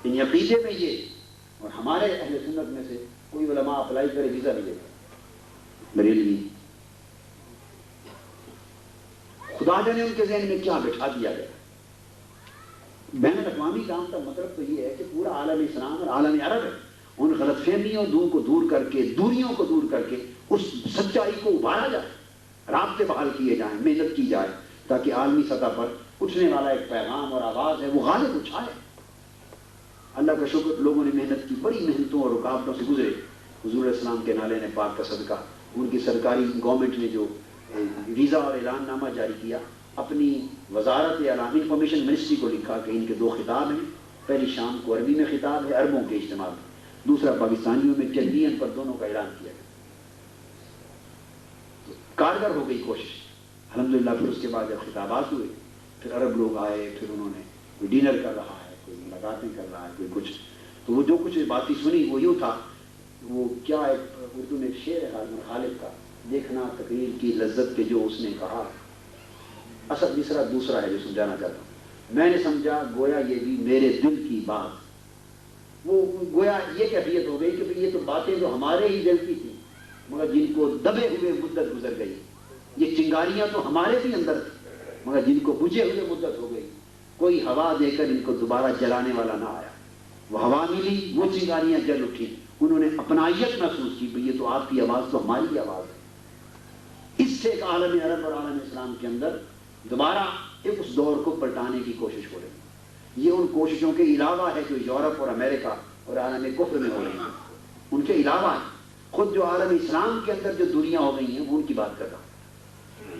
ان عقیدے میں یہ، اور ہمارے اہل سنت میں سے کوئی علماء اپلائی کرے ویزا نہیں دیتا، بریلوی، خدا جانے ان کے ذہن میں کیا بٹھا دیا گیا۔ بین الاقوامی کام کا مطلب تو یہ ہے کہ پورا عالم اسلام اور عالم عرب ہے، ان غلط فہمیوں کو دور کر کے، دوریوں کو دور کر کے اس سچائی کو ابھارا جائے، رابطے بحال کیے جائیں، محنت کی جائے، تاکہ عالمی سطح پر اٹھنے والا ایک پیغام اور آواز ہے وہ غالب اٹھائے۔ اللہ کا شکر لوگوں نے محنت کی، بڑی محنتوں اور رکاوٹوں سے گزرے، حضور علیہ السلام کے نالے نے پاک کا صدقہ، ان کی سرکاری گورنمنٹ نے جو ویزا اور اعلان نامہ جاری کیا، اپنی وزارت اعلام انفارمیشن منسٹری کو لکھا کہ ان کے 2 خطاب ہیں، پہلی شام کو عربی میں خطاب ہے عربوں کے اجتماع میں، دوسرا پاکستانیوں میں چندین پر، دونوں کا اعلان کیا گیا۔ کارگر ہو گئی کوشش الحمدللہ. پھر اس کے بعد جب خطابات ہوئے پھر عرب لوگ آئے, پھر انہوں نے کوئی ڈنر کر رہا ہے, کوئی ملاقاتیں کر رہا ہے, کوئی کچھ. تو وہ جو کچھ باتیں سنی وہ یوں تھا, وہ کیا ایک اردو میں ایک شعر ہے حاجی خالد کا, دیکھنا تقریر کی لذت کے جو اس نے کہا, اصل مصرع دوسرا ہے جو سمجھانا چاہتا ہوں. میں نے سمجھا گویا یہ بھی میرے دل کی بات. وہ گویا یہ کیفیت ہو گئی کہ یہ تو باتیں جو ہمارے ہی دل کی تھیں مگر جن کو دبے ہوئے مدت گزر گئی. یہ چنگاریاں تو ہمارے بھی اندر تھیں مگر جن کو بجھے ہوئے مدت ہو گئی. کوئی ہوا دے کر ان کو دوبارہ جلانے والا نہ آیا. وہ ہوا ملی, وہ چنگاریاں جل اٹھی, انہوں نے اپنائیت محسوس کی, بھئی یہ تو آپ کی آواز تو ہماری آواز ہے. اس سے ایک عالم عرب اور عالم اسلام کے اندر دوبارہ ایک اس دور کو پلٹانے کی کوشش ہو رہی ہے. یہ ان کوششوں کے علاوہ ہے جو یورپ اور امریکہ اور عالم کفر میں ہو رہی ہیں, ان کے علاوہ ہے. خود جو عالم اسلام کے اندر جو دنیا ہو گئی ہیں وہ ان کی بات کر رہا ہوں.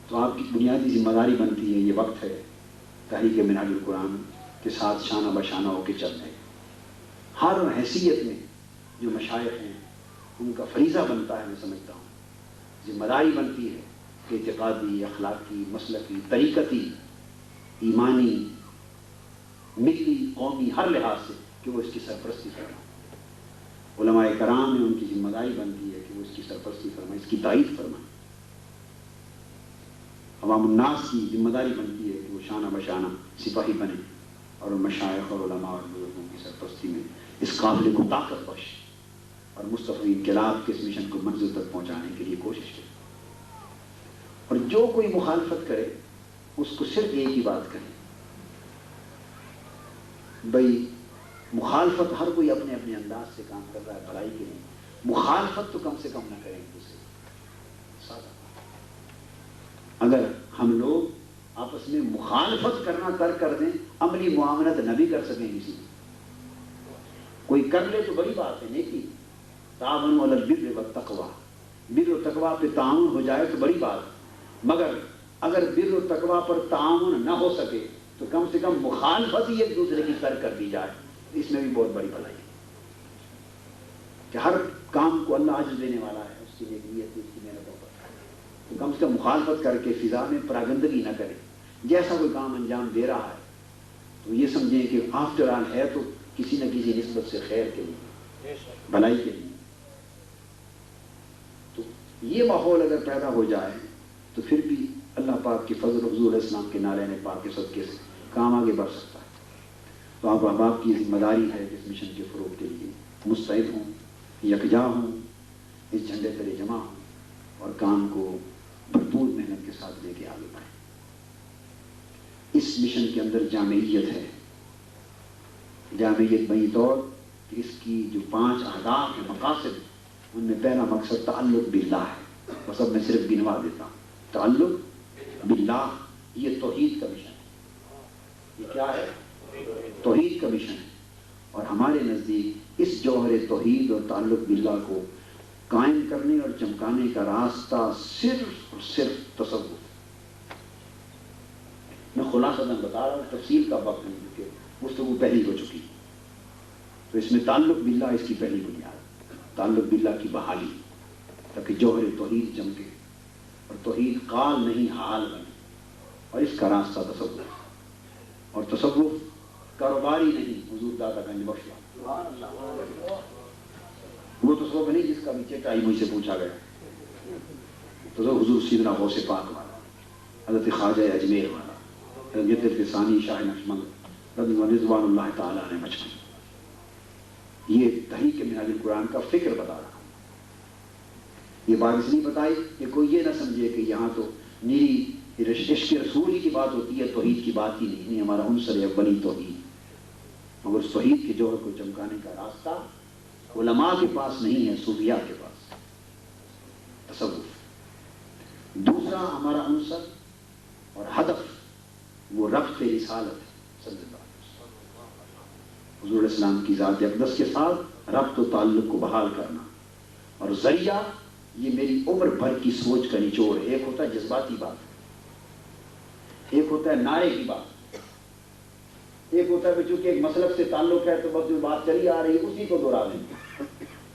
تو آپ کی بنیادی ذمہ داری بنتی ہے, یہ وقت ہے تحریک منہاج القرآن کے ساتھ شانہ بشانہ ہو کے چلنے. ہر حیثیت میں جو مشائخ ہیں ان کا فریضہ بنتا ہے, میں سمجھتا ہوں ذمہ داری بنتی ہے کہ اعتقادی, اخلاقی, مسلکی, طریقتی, ایمانی, ملی, قومی, ہر لحاظ سے کہ وہ اس کی سرپرستی فرمائیں. علماء کرام میں ان کی ذمہ داری بنتی ہے کہ وہ اس کی سرپرستی فرمائیں, اس کی تائید فرمائیں. عوام الناس کی ذمہ داری بنتی ہے کہ وہ شانہ بشانہ سپاہی بنے اور مشائخ اور علماء اور بزرگوں کی سرپرستی میں اس قافلے کو طاقت بخش اور مصطفی انقلاب کے اس مشن کو منزل تک پہنچانے کے لیے کوشش کرے. اور جو کوئی مخالفت کرے اس کو صرف ایک ہی بات کہے, بھئی مخالفت ہر کوئی اپنے اپنے انداز سے کام کر رہا ہے بھلائی کے لیے, مخالفت تو کم سے کم نہ کریں دوسرے. اگر ہم لوگ آپس میں مخالفت کرنا ترک کر دیں, عملی معاونت نہ بھی کر سکیں کسی میں. کوئی کر لے تو بڑی بات ہے, نیکی, تعاونوا علی البر والتقوی, بر و تقوی پہ تعاون ہو جائے تو بڑی بات. مگر اگر بر و تقوی پر تعاون نہ ہو سکے تو کم سے کم مخالفت ہی ایک دوسرے کی ترک کر دی جائے, اس میں بھی بہت بڑی بھلائی ہے. کہ ہر کام کو اللہ اجر دینے والا ہے, اس کی ایک نیت, اس کی محنتوں پر, تو کم سے کم مخالفت کر کے فضا میں پراگندگی نہ کرے. جیسا کوئی کام انجام دے رہا ہے تو یہ سمجھیں کہ آفٹر آل ہے تو کسی نہ کسی نسبت سے خیر کے لیے, بھلائی کے لیے. تو یہ ماحول اگر پیدا ہو جائے تو پھر بھی اللہ پاک کی فضل حضور علیہ السلام کے نعرہ پاک کے صدقے سے کام آگے بڑھ سکتا ہے. تو آپ احباب کی ذمہ داری ہے کہ اس مشن کے فروغ کے لیے مستعد ہوں, یکجا ہوں, اس جھنڈے تلے جمع ہوں اور کام کو بھرپور محنت کے ساتھ لے کے آگے بڑھیں. اس مشن کے اندر جامعیت ہے. جامعیت بئی طور کہ اس کی جو 5 اہداف ہیں, مقاصد, ان میں پہلا مقصد تعلق باللہ ہے. بس اب میں صرف گنوا دیتا ہوں. تعلق باللہ, یہ توحید کا مشن ہے. یہ کیا ہے؟ توحید کا مشن ہے. اور ہمارے نزدیک اس جوہر توحید اور تعلق باللہ کو قائم کرنے اور چمکانے کا راستہ صرف اور صرف تصوف. میں خلاصہ بتا رہا ہوں, تفصیل کا وقت نہیں کیونکہ گفتگو پہلی ہو چکی. تو اس میں تعلق باللہ اس کی پہلی بنیاد, تعلق باللہ کی بحالی, تاکہ جوہر توحید چمکے اور توحید قال نہیں حال بنے. اور اس کا راستہ تصوف, اور تصوف کاروباری نہیں, حضور دادا گنج بخش وہ تصوف نہیں جس کا بھی چٹائی مجھ سے پوچھا گیا. تو حضور سیدنا غوث پاک والا, حضرت خواجہ اجمیر والا, حضرت ثانی شاہ نقشبند رضوان اللہ تعالیٰ نے مجمعین. یہ تحریک منہاج القرآن کا فکر بتا رہا ہوں. یہ بات اس لیے بتائی کہ کوئی یہ نہ سمجھے کہ یہاں تو نیری عشق رسول ہی کی بات ہوتی ہے, توحید کی بات ہی نہیں. ہمارا عنصر اولی توحید, مگر اس توحید کے جوہر کو چمکانے کا راستہ علماء کے پاس نہیں ہے, صوفیاء کے پاس. تصوف. دوسرا ہمارا عنصر اور ہدف وہ ربط رسالت ہے. صلی اللہ علیہ وسلم, حضور علیہ السلام کی ذات اقدس کے ساتھ ربط و تعلق کو بحال کرنا. اور ذریعہ یہ میری عمر بھر کی سوچ کا نچوڑ ہے. ایک ہوتا ہے جذباتی بات, ایک ہوتا ہے نعرے کی بات, ایک ہوتا ہے چونکہ ایک مسلک سے تعلق ہے تو بس جو بات چلی آ رہی ہے اسی کو دوہرا دیں.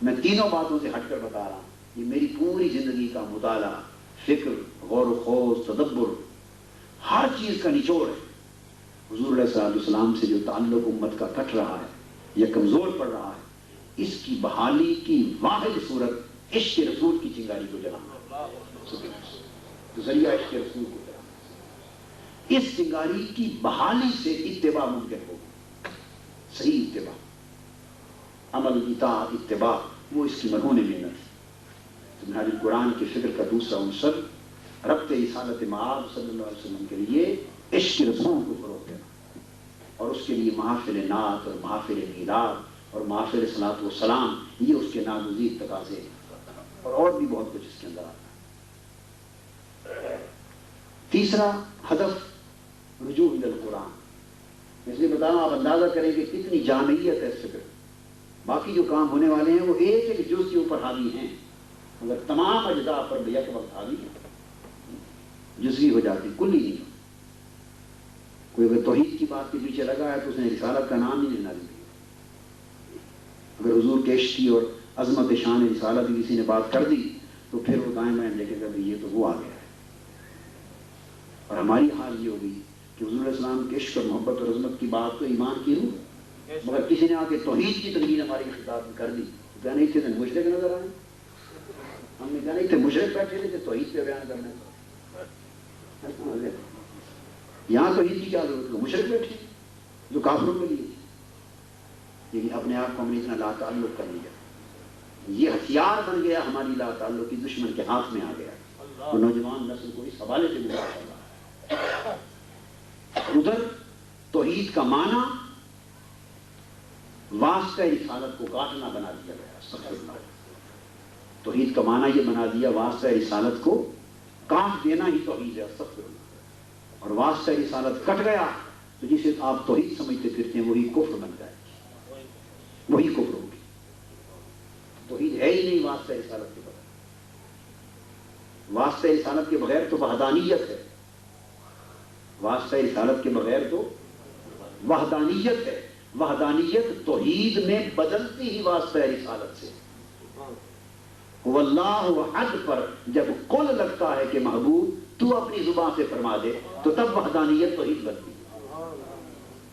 میں تینوں باتوں سے ہٹ کر بتا رہا ہوں. یہ میری پوری زندگی کا مطالعہ, فکر، غور و خوض، تدبر، ہر چیز کا نچوڑ ہے۔ حضور علیہ السلام سے جو تعلق امت کا کٹ رہا ہے یا کمزور پڑ رہا ہے، اس کی بحالی کی واحد صورت عشق رسول کی چنگاری کو جلانا، تو ذریعہ عشق رسول کو جلانا۔ اس چنگاری کی بحالی سے اتباع ممکن ہوگا، صحیح اتباع، عمل، اطاعت، اتباع، وہ اس کی مرہون محنت ہے۔ تمہاری قرآن کی فکر کا دوسرا عنصر ربط رسالت مآب صلی اللہ علیہ وسلم کے لیے عشق رسول کو فروغ دینا، اور اس کے لیے محافل نعت اور محافل میلاد اور محافل صلاۃ و سلام، یہ اس کے ناگزیر تقاضے ہیں، اور بھی بہت کچھ اس کے اندر آتا ہے۔ تیسرا ہدف رجوع الی القرآن۔ اس لیے بتاؤں، آپ اندازہ کریں کہ کتنی جامعیت ہے اس فکر۔ باقی جو کام ہونے والے ہیں وہ ایک ایک جز کے اوپر حاوی ہیں، مگر تمام اجزاء پر بیک وقت حاوی ہیں، جزوی ہو جاتی، کلی نہیں۔ کوئی اگر توحید کی بات کے پیچھے لگا ہے تو اس نے رسالت کا نام ہی نہیں لینا دیا۔ اگر حضور کے عشق کی اور عظمت شان رسالت کی کسی نے بات کر دی تو پھر وہ دائیں بائیں دیکھے گا کہ یہ تو وہ آ گیا ہے۔ اور ہماری حال یہ ہوگی کہ حضور علیہ السلام کے عشق اور محبت اور عظمت کی بات تو ایمان کی روح ہے، مگر کسی نے آ کے توحید کی تنقید ہماری خطاب میں کر دی، کیا نہیں تھے مشرک نظر آئے؟ ہم نے کہا نہیں تھے مشرک بیٹھے تھے توحید پہ بیان کرنے کو۔ یہاں توحید کی کیا ضرورت ہے؟ مشرک بیٹھے جو کافروں کے لیے، لیکن اپنے آپ کو ہم نے اتنا لا تعلق کر لیا، یہ ہتھیار بن گیا ہماری لا تعلق کی، دشمن کے ہاتھ میں آ گیا، تو نوجوان نسل کو اس حوالے سے گزار کر رہا ہے۔ ادھر توحید کا معنی واسطہ رسالت کو کاٹنا بنا دیا گیا، استغفر اللہ۔ توحید کا معنی یہ بنا دیا واسطہ رسالت کو کاٹ دینا ہی توحید ہے، استغفر اللہ۔ اور واسطہ رسالت کٹ گیا تو جسے آپ توحید سمجھتے پھرتے ہیں وہی کفر بن جائے گی، وہی کفر ہوگی۔ توحید ہے ہی نہیں واسطہ رسالت کے بغیر۔ واسطہ رسالت کے بغیر تو وحدانیت ہے، واسطہ رسالت کے بغیر تو وحدانیت ہے۔ وحدانیت توحید میں بدلتی ہی واسطہ رسالت سے۔ واللہ احد پر جب قل لگتا ہے کہ محبوب تو اپنی زبان سے فرما دے تو تب وحدانیت توحید بنتی ہے،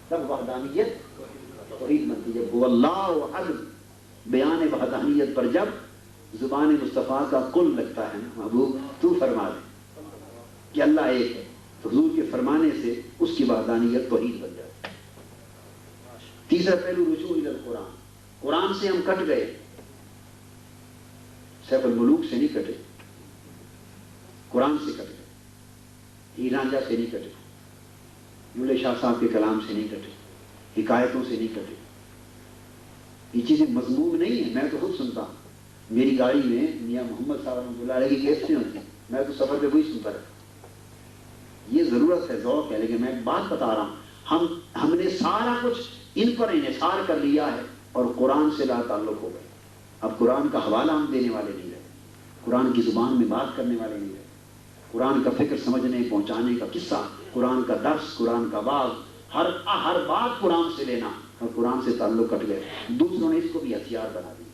تب وحدانیت توحید بنتی ہے۔ جب واللہ احد بیان وحدانیت پر جب زبان مصطفیٰ کا قل لگتا ہے، محبوب تو فرما دے کہ اللہ ایک ہے، تو حضور کے فرمانے سے اس کی وحدانیت توحید بن جاتی ہے۔ تیسرا پہلو رجوع الی القرآن۔ قرآن سے ہم کٹ گئے، سیف الملوک سے نہیں کٹے، قرآن سے کٹ گئے، ہیر رانجھا سے نہیں کٹے، مولے شاہ صاحب کے کلام سے نہیں کٹے، حکایتوں سے نہیں کٹے۔ یہ چیزیں مذموم نہیں ہیں، میں تو خود سنتا ہوں، میری گاڑی میں میاں محمد صاحب رحمۃ اللہ علیہ کی کیسٹیں ہوتی ہیں، میں تو سفر پہ وہی سنتا رہتا۔ یہ ضرورت ہے، ذوق ہے، لیکن میں ایک بات بتا رہا ہوں، ہم نے سارا کچھ ان پر انحصار کر لیا ہے اور قرآن سے لا تعلق ہو گئے۔ اب قرآن کا حوالہ ہم دینے والے نہیں رہے، قرآن کی زبان میں بات کرنے والے نہیں رہے، قرآن کا فکر سمجھنے پہنچانے کا قصہ، قرآن کا درس، قرآن کا باز، ہر بات قرآن سے لینا، اور قرآن سے تعلق کٹ گئے۔ دوسروں نے اس کو بھی ہتھیار بنا دیا،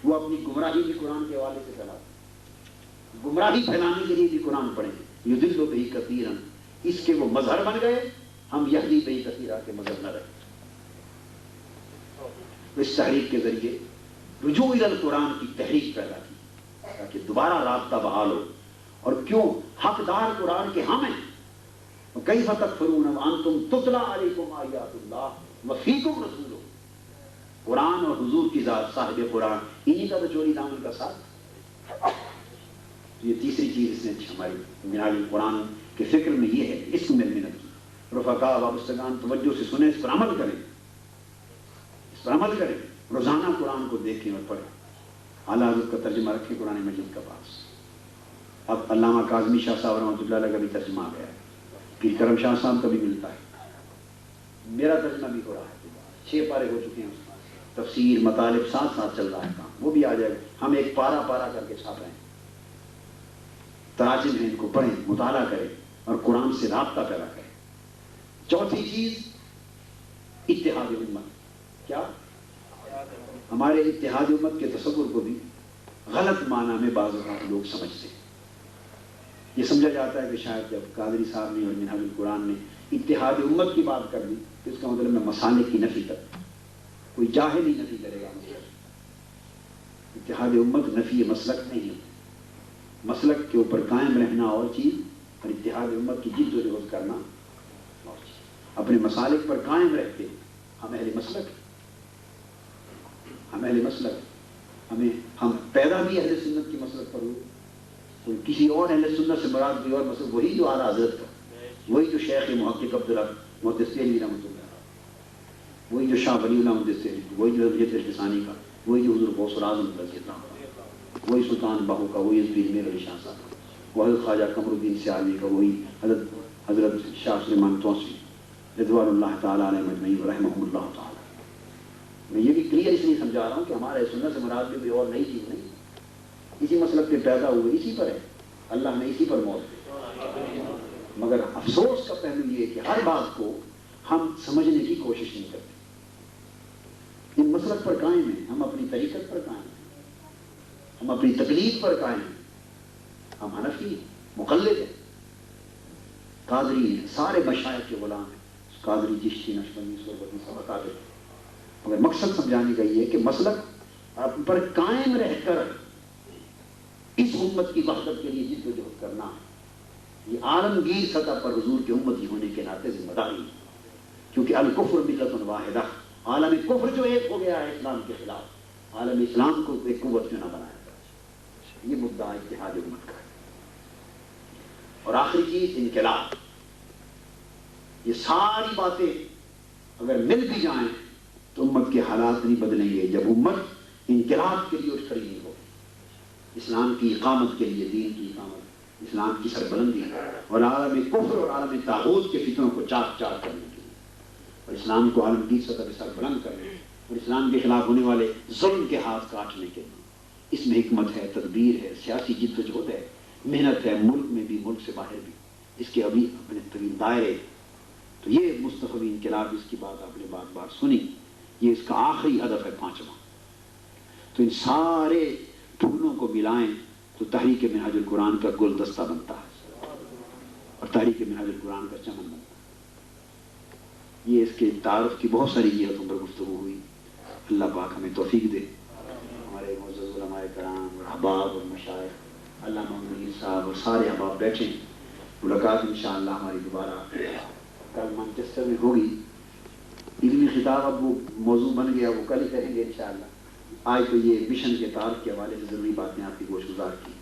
وہ اپنی گمراہی بھی قرآن کے حوالے سے پھیلاتے، گمراہی پھیلانے کے لیے بھی قرآن پڑھیں، یضل بہ کثیرا، اس کے وہ مظہر بن گئے، ہم یہدی بہ کثیرا کے مظہر نہ رہے۔ اس تحریک کے ذریعے رجوع الی القرآن کی تحریک پیدا کی تاکہ دوبارہ رابطہ بحال ہو۔ اور کیوں حقدار قرآن کے ہم ہیں، کیف تکفرون وانتم تتلی علیکم آیات اللہ وفیکم رسولہ۔ قرآن اور حضور کی ذات صاحب قرآن، انہی کا تو چوری دامن کا ساتھ۔ یہ تیسری چیز اس نے ہماری بنیادی قرآن کے فکر میں یہ ہے، اس کو میں نے محنت کی۔ رفقا وابستگان توجہ سے سنیں، اس پر عمل کریں، اس پر عمل کریں، روزانہ قرآن کو دیکھیں اور پڑھیں۔ اعلیٰ حضرت کا ترجمہ رکھیں قرآن مجید کا پاس۔ اب علامہ کاظمی شاہ صاحب رحمۃ اللہ علیہ کا بھی ترجمہ آ گیا ہے، پیر کرم شاہ صاحب کا بھی ملتا ہے، میرا ترجمہ بھی ہو رہا ہے، 6 پارے ہو چکے ہیں، اس میں تفسیر مطالب ساتھ ساتھ چل رہا ہے کام، وہ بھی آ جائے گا۔ ہم ایک پارا پارا کر کے چھاپ رہے ہیں، تراجم ہیں، ان کو پڑھیں، مطالعہ کریں اور قرآن سے رابطہ پیدا کریں۔ چوتھی چیز اتحاد امت۔ کیا؟ ہمارے اتحاد امت کے تصور کو بھی غلط معنی میں بعض اوقات لوگ سمجھتے ہیں۔ یہ سمجھا جاتا ہے کہ شاید جب قادری صاحب نے اور منہاج القرآن نے اتحاد امت کی بات کر دی تو اس کا مطلب میں مسالک کی نفی کر، کوئی جاہل ہی نفی کرے گا مسلک۔ اتحاد امت نفی مسلک نہیں ہے، مسلک کے اوپر قائم رہنا اور چیز، اور اتحاد امت کی جد و جہد کرنا اور چیز۔ اپنے مسالک پر قائم رہتے ہم اہل مسلک، ہم اہل مسلک، ہم پیدا بھی اہل سنت کی مسلک پر ہوئے، کوئی کسی اور اہل سنت سے مراد کوئی اور مسلک، وہی جو اعلیٰ حضرت کا، وہی جو شیخ محقق عبدالحق محدث دہلوی رحمۃ اللہ، وہی جو شاہ ولی اللہ محدث دہلوی، وہی جو حجت الفسانی کا، وہی جو حضور غوث العظم رضی اللہ عنہ، وہی سلطان باہو کا، وہی پیر میر علی شاہ صاحب کا، وہی خواجہ قمر الدین سیالوی کا، وہی حضرت شاہ سلیمان توسوی رضوان اللہ تعالیٰ علیہ مجمعین رحمہم اللہ تعالیٰ۔ میں یہ بھی کلیئر اس لیے سمجھا رہا ہوں کہ ہمارے سنت سے مراد بھی کوئی اور نئی چیز نہیں، اسی مسلک پہ پیدا ہوئے، اسی پر ہے، اللہ نے اسی پر موت دی۔ مگر افسوس کا پہلو یہ ہے کہ ہر بات کو ہم سمجھنے کی کوشش نہیں کرتے، ان مسلک پر قائم ہیں، ہم اپنی طریقت پر قائم ہیں، ہم اپنی تقلید پر قائم ہیں، ہم حنفی مقلد ہیں، قادری ہیں، سارے مشائخ کے غلام ہیں، قادری، چشتی، نقشبندی، سوربندی، سب قادر ہیں۔ مگر مقصد سمجھانے کا یہ ہے کہ مسلک پر قائم رہ کر اس امت کی وحدت کے لیے جد و جہد کرنا ہے، یہ عالمگیر سطح پر حضور کے امتی ہونے کے ناطے ذمہ داری ہے، کیونکہ الکفر ملت واحدہ، عالم کفر جو ایک ہو گیا ہے اسلام کے خلاف، عالم اسلام کو ایک قوت کیوں نہ بنایا جائے، یہ مدعا اتحاد امت کا ہے۔ اور آخری چیز انقلاب، یہ ساری باتیں اگر مل بھی جائیں تو امت کے حالات نہیں بدلیں گے جب امت انقلاب کے لیے اٹھ کھڑی نہیں ہوگی، اسلام کی اقامت کے لیے، دین کی اقامت، اسلام کی سربلندی اور عالم کفر اور عالم طاغوت کے فتنوں کو چاک چاک کرنے کے لیے، اور اسلام کو عالمگیر سطح پہ سربلند کرنے اور اسلام کے خلاف ہونے والے ظلم کے ہاتھ کاٹنے کے لیے۔ اس میں حکمت ہے، تدبیر ہے، سیاسی جد و جہد ہے، محنت ہے، ملک میں بھی ملک سے باہر بھی، اس کے ابھی اپنے طویل دائرے۔ تو یہ مصطفی انقلاب، اس کی بات آپ نے بار بار سنی، یہ اس کا آخری ہدف ہے، 5واں۔ تو ان سارے پھولوں کو ملائیں تو تحریک منہاج القرآن کا گلدستہ بنتا ہے، اور تحریک منہاج القرآن کا چمن بنتا ہے۔ یہ اس کے تعارف کی بہت ساری جہتوں پر گفتگو ہوئی، اللہ پاک ہمیں توفیق دے۔ ہمارے معزز علماء کرام اور احباب اور مشائخ، علامہ منیر صاحب اور سارے احباب بیٹھے ہیں، ملاقات انشاءاللہ ہماری دوبارہ کل مانچسٹر میں ہوگی۔ علمی خطاب اب وہ موضوع بن گیا، وہ کل ہی کریں گے انشاءاللہ۔ آج تو یہ مشن کے تعارف کے حوالے سے ضروری باتیں آپ کی گوش گزار کی،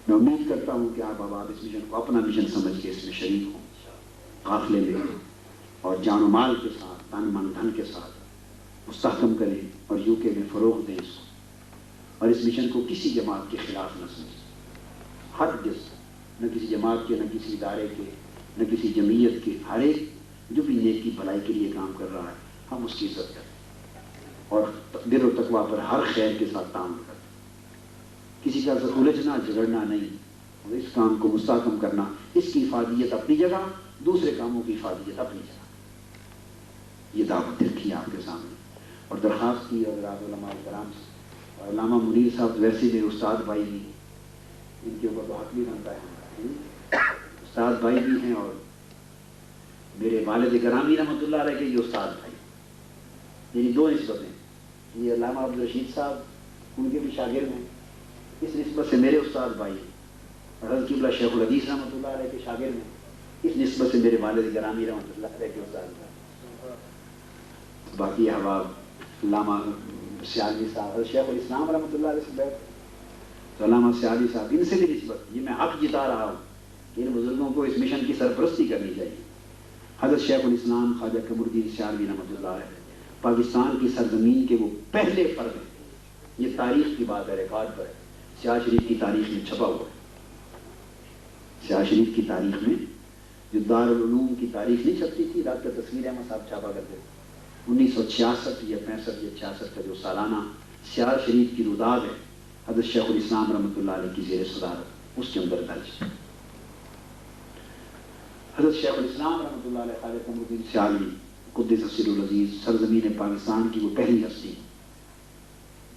میں امید کرتا ہوں کہ آپ اب اس مشن کو اپنا مشن سمجھ کے اس میں شریک ہوں، قافلے میں اور جان و مال کے ساتھ، تن من دھن کے ساتھ مستحکم کریں اور UK میں فروغ دیں اس کو، اور اس مشن کو کسی جماعت کے خلاف نہ سمجھیں، ہرگز نہ کسی جماعت کے، نہ کسی ادارے کے، نہ کسی جمعیت کے، ہر ایک جو بھی نیکی بھلائی کے لیے کام کر رہا ہے ہم اس کی عزت کریں اور بر و تقویٰ پر ہر خیر کے ساتھ تعامل کریں، کسی کا الجھنا جھگڑنا نہیں، اور اس کام کو مستحکم کرنا، اس کی افادیت اپنی جگہ، دوسرے کاموں کی افادیت اپنی جگہ، یہ دعوت رکھی آپ کے سامنے اور درخواست کی حضرات علماء کرام سے۔ اور علامہ منیر صاحب ویسے میرے استاد بھائی بھی، ان کے اوپر بہت بھی بنتا ہے، استاد بھائی بھی ہیں اور میرے والد گرامی رحمۃ اللہ علیہ کے یہ استاد بھائی، یعنی دو نسبتیں، یہ علامہ عبدالرشید صاحب ان کے بھی شاگرد ہیں، اس نسبت سے میرے استاد بھائی ہیں، اور حضرت قبلہ شیخ الحدیث رحمۃ اللہ علیہ کے شاگرد ہیں، اس نسبت سے میرے والد گرامی رحمۃ اللہ علیہ کے استاد بھائی۔ باقی احباب علامہ سیالوی صاحب، حضرت شیخ الاسلام رحمۃ اللہ علیہ سے بیٹھ، تو علامہ سیالوی صاحب، ان سے بھی نسبت، یہ میں حق جتا رہا ہوں کہ ان بزرگوں کو اس مشن کی سرپرستی کرنی چاہیے۔ حضرت شیخ الاسلام خواجہ قمر الدین سیالوی رحمۃ اللہ علیہ پاکستان کی سرزمین کے وہ پہلے فرد ہیں، یہ تاریخ کی بات ہے، ریکارڈ پر ہے، سیاہ شریف کی تاریخ میں چھپا ہوا ہے، سیاہ شریف کی تاریخ میں، جو دارالعلوم کی تاریخ نہیں چھپتی تھی، ڈاکٹر تصویر احمد صاحب چھاپا کرتے تھے، 1966 یا 65 یا 66 کا جو سالانہ سیاہ شریف کی روداد ہے، حضرت شیخ الاسلام رحمۃ اللہ علیہ کی زیر صدارت، اس کے اندر درج ہے۔ حضرت شیخ الاسلام رحمۃ اللہ علیہ خواجہ قمر الدین سیالوی قدس سر العزیز سرزمین پاکستان کی وہ پہلی ہستی،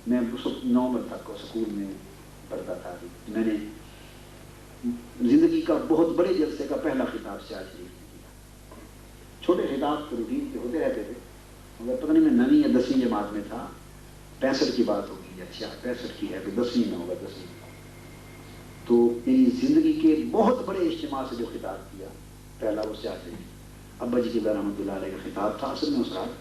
میں اس وقت 9 تک سکول میں پڑھتا تھا، میں نے زندگی کا بہت بڑے جلسے کا پہلا خطاب سیال شریف نے کیا۔ چھوٹے خطاب تو روٹین کے ہوتے رہتے تھے، مگر پتہ نہیں میں 9ویں یا 10ویں جماعت میں تھا، 65 کی بات ہوگی، اچھا 65 کی ہے، تو 10ویں میں ہوگا، 10ویں میں تو یعنی زندگی کے بہت بڑے اجتماع سے جو خطاب کیا پہلا وہ سیال شریف ابا جی قبلہ رحمۃ اللہ علیہ کا خطاب تھا۔ اصل میں اس رات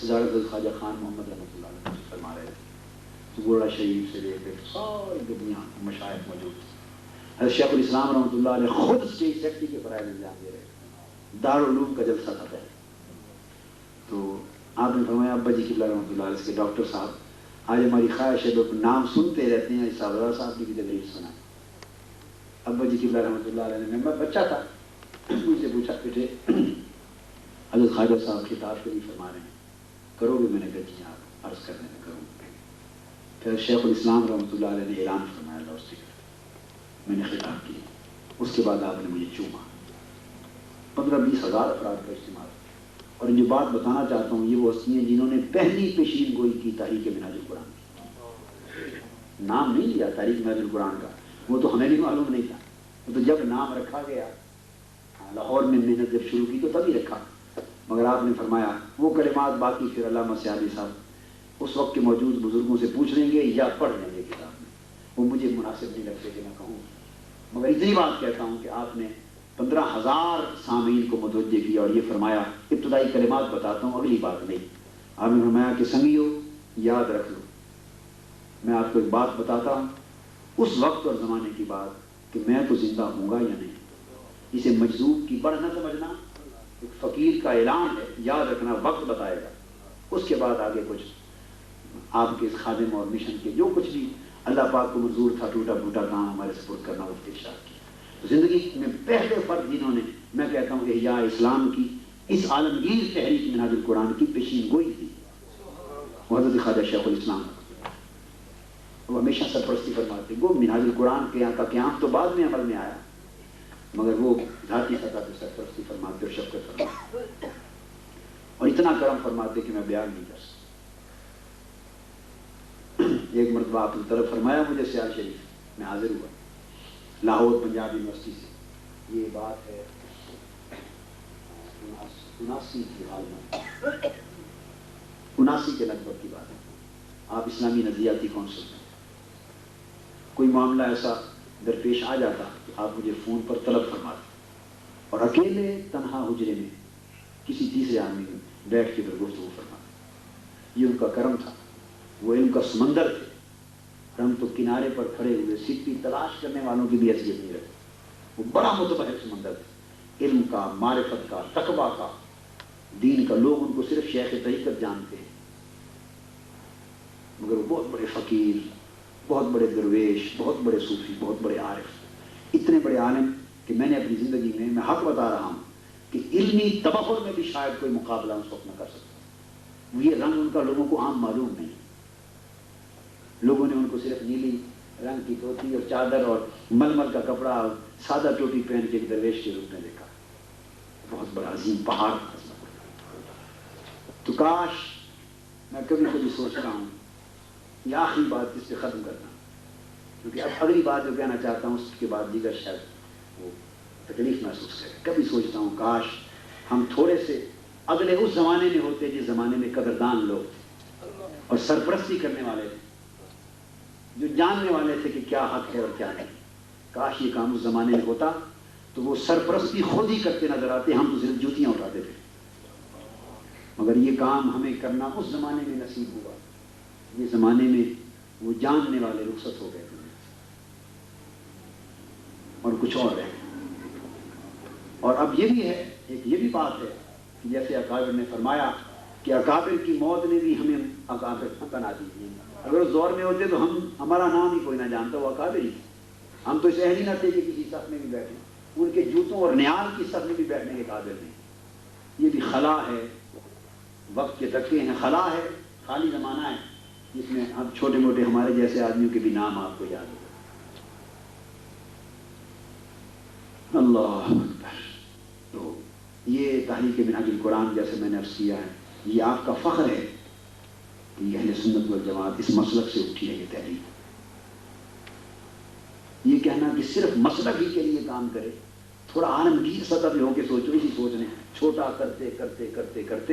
سجارت خواجہ خان محمد رحمۃ اللہ علیہ فرما رہے تھے، گوڑا شریف سے لے کے ساری دنیا مشائخ موجود تھے۔ حضرت شیخ الاسلام رحمۃ اللہ علیہ خود اسٹیج سیکٹری کے فرائض انجام دے رہے تھے، دارالعلوم کا جلسہ تھا پہلے۔ تو آپ نے فرمایا ابا جی قبلہ رحمۃ اللہ علیہ کے ڈاکٹر صاحب آج ہماری خواہش ہے لوگ نام سنتے رہتے ہیں، صاحب صاحب کی بھی تقریر سنائیں۔ ابا جی قبلہ رحمۃ اللہ علیہ نے، میں بچہ تھا، مجھ سے پوچھا بیٹے حضرت خواجہ صاحب خطاب کے لیے فرما رہے ہیں، کرو گے؟ میں نے کہا جی آپ عرض کرنے میں کروں گا۔ پھر شیخ الاسلام رحمۃ اللہ علیہ نے اعلان فرمایا لاؤڈ اسپیکر، میں نے خطاب کیا، اس کے بعد آپ نے مجھے چوما۔ 15-20 ہزار افراد کا اجتماع، اور جو بات بتانا چاہتا ہوں یہ وہ ہستی ہیں جنہوں نے پہلی پیشین گوئی کی تحریک منہاج القرآن کی۔ نام نہیں لیا تحریک منہاج القرآن کا، وہ تو ہمیں بھی معلوم نہیں تھا، وہ تو جب نام رکھا گیا لاہور میں محنت جب شروع کی تو تبھی رکھا، مگر آپ نے فرمایا وہ کلمات باقی پھر علامہ سیالی صاحب اس وقت کے موجود بزرگوں سے پوچھ لیں گے یا پڑھ لیں گے کتاب میں، وہ مجھے مناسب نہیں لگتے کہ میں کہوں، مگر اتنی بات کہتا ہوں کہ آپ نے 15,000 سامعین کو متوجہ کیا اور یہ فرمایا، ابتدائی کلمات بتاتا ہوں اگلی بات نہیں۔ آپ نے فرمایا کہ سنگیو یاد رکھ لو، میں آپ کو ایک بات بتاتا ہوں، اس وقت اور زمانے کی بات کہ میں تو زندہ ہوں گا یا نہیں، اسے مجذوب کی بڑھ نہ سمجھنا، ایک فقیر کا اعلان ہے، یاد رکھنا وقت بتائے گا، اس کے بعد آگے کچھ آپ کے خادم اور مشن کے جو کچھ بھی اللہ پاک کو منظور تھا ٹوٹا پھوٹا کام ہمارے سپورٹ کرنا وہ ارشاد کیا۔ زندگی میں پہلے فرد جنہوں نے، میں کہتا ہوں احیاء اسلام کی اس عالمگیر تحریک منہاج القرآن کی پیشین گوئی تھی، وہ حضرت خواجہ شیخ الاسلام، وہ ہمیشہ سرپرستی فرماتے، وہ منہاج القرآن کے یہاں کا قیام تو بعد میں عمل میں آیا، مگر وہ ذاتی سطح پہ سرپرستی فرماتے اور شفقت فرماتے اور اتنا کرم فرماتے کہ میں بیان نہیں کر سکتا۔ ایک مرتبہ آپ نے طلب فرمایا مجھے سیال شریف، میں حاضر ہوا لاہور پنجاب یونیورسٹی سے، یہ بات ہے 79 کی حال میں، 79 کے لگ بھگ کی بات ہے، آپ اسلامی نظریاتی کونسل میں، کوئی معاملہ ایسا درپیش آ جاتا کہ آپ مجھے فون پر طلب فرماتے اور اکیلے تنہا حجرے میں کسی تیسرے آدمی میں بیٹھ کے پھر گفتگو فرماتے۔ یہ ان کا کرم تھا، وہ علم کا سمندر تھے، ہم تو کنارے پر کھڑے ہوئے سیٹی تلاش کرنے والوں کی بھی حیثیت نہیں رکھتے، وہ بڑا متبحر سمندر تھے، علم کا، معرفت کا، تقویٰ کا، دین کا۔ لوگ ان کو صرف شیخ طریقت جانتے ہیں، مگر وہ بہت بڑے فقیر، بہت بڑے درویش، بہت بڑے صوفی، بہت بڑے عارف، اتنے بڑے عالم کہ میں نے اپنی زندگی میں حق بتا رہا ہوں کہ علمی تبخر میں بھی شاید کوئی مقابلہ اس وقت نہ کر سکتا۔ یہ رنگ ان کا لوگوں کو عام معلوم نہیں، لوگوں نے ان کو صرف نیلی رنگ کی دھوتی اور چادر اور ململ کا کپڑا اور سادہ ٹوپی پہن کے ایک درویش کے روپ میں دیکھا، بہت بڑا عظیم پہاڑ تھا۔ تو کاش، میں کبھی کبھی سوچتا ہوں، یہ آخری بات جس پہ ختم کرنا، کیونکہ اب اگلی بات جو کہنا چاہتا ہوں اس کے بعد دیگر شاید وہ تکلیف محسوس کرے۔ کبھی سوچتا ہوں کاش ہم تھوڑے سے اگلے اس زمانے میں ہوتے جس زمانے میں قدردان لوگ تھے اور سرپرستی کرنے والے تھے، جو جاننے والے تھے کہ کیا حق ہے اور کیا نہیں۔ کاش یہ کام اس زمانے میں ہوتا تو وہ سرپرستی خود ہی کرتے نظر آتے، ہم تو صرف جوتیاں اٹھاتے تھے، مگر یہ کام ہمیں کرنا اس زمانے میں نصیب ہوا، یہ زمانے میں وہ جاننے والے رخصت ہو گئے اور کچھ اور رہ گئے۔ اور اب یہ بھی ہے، ایک یہ بھی بات ہے کہ جیسے اکابر نے فرمایا کہ اکابر کی موت نے بھی ہمیں اکابر بنا دی، اگر اس دور میں ہوتے تو ہمارا نام ہی کوئی نہ جانتا، وہ اکابر ہی، ہم تو اس اہل ہی نہ تھے کہ کسی صف میں بھی بیٹھیں، ان کے جوتوں اور نیال کی صف میں بھی بیٹھنے کے قابل نہیں۔ یہ بھی خلا ہے، وقت کے دھکے ہیں، خلا ہے، خالی زمانہ ہے جس میں اب چھوٹے موٹے ہمارے جیسے آدمیوں کے بھی نام آپ کو یاد ہو۔ اللہ اکبر۔ تو یہ تحریک منہاج القرآن جیسے میں نے عرض کیا ہے، یہ آپ کا فخر ہے کہ اہل سنت والجماعت اس مسلک سے اٹھی ہے یہ تحریک۔ یہ کہنا کہ صرف مسلک ہی کے لیے کام کرے، تھوڑا عالمگیر سطح پہ ہو کے سوچو، اسی سوچ نے چھوٹا کرتے کرتے کرتے کرتے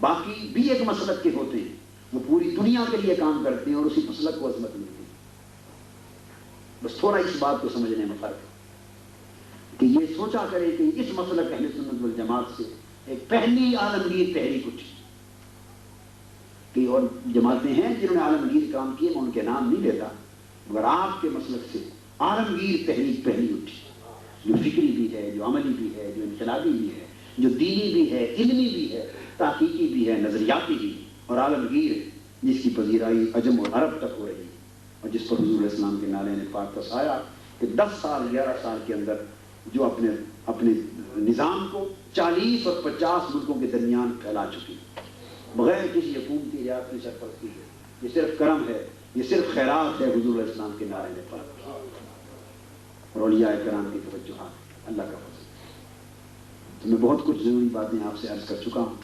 باقی بھی ایک مسلک کے ہوتے ہیں، وہ پوری دنیا کے لیے کام کرتے ہیں اور اسی مسلک کو عظمت ملتی ہے۔ بس تھوڑا اس بات کو سمجھنے میں فرق ہے کہ یہ سوچا کرے کہ اس مسلک اہل سنت والجماعت سے ایک پہلی عالمگیر تحریک اٹھی، کہ اور جماعتیں ہیں جنہوں نے عالمگیر کام کیے، میں ان کے نام نہیں لیتا، مگر آپ کے مسلک سے عالمگیر تحریک پہلی اٹھی، جو فکری بھی ہے، جو عملی بھی ہے، جو انقلابی بھی ہے، جو دینی بھی ہے، علمی بھی ہے، تحقیقی بھی ہے، نظریاتی بھی اور عالمگیر ہے، جس کی پذیرائی عجم اور عرب تک ہو رہی ہے، اور جس پر حضور اسلام کے نعرے نے پاک تسایا کہ 10 سال 11 سال کے اندر جو اپنے نظام کو 40 اور 50 ملکوں کے درمیان پھیلا چکی بغیر کسی حکومتی ریاستی سرپرستی ہے۔ یہ صرف کرم ہے، یہ صرف خیرات ہے حضور اسلام کے نعرے نے پاک اور اولیاء کرام کی توجہات، اللہ کا فضل۔ تو میں بہت کچھ ضروری باتیں آپ سے عرض کر چکا ہوں،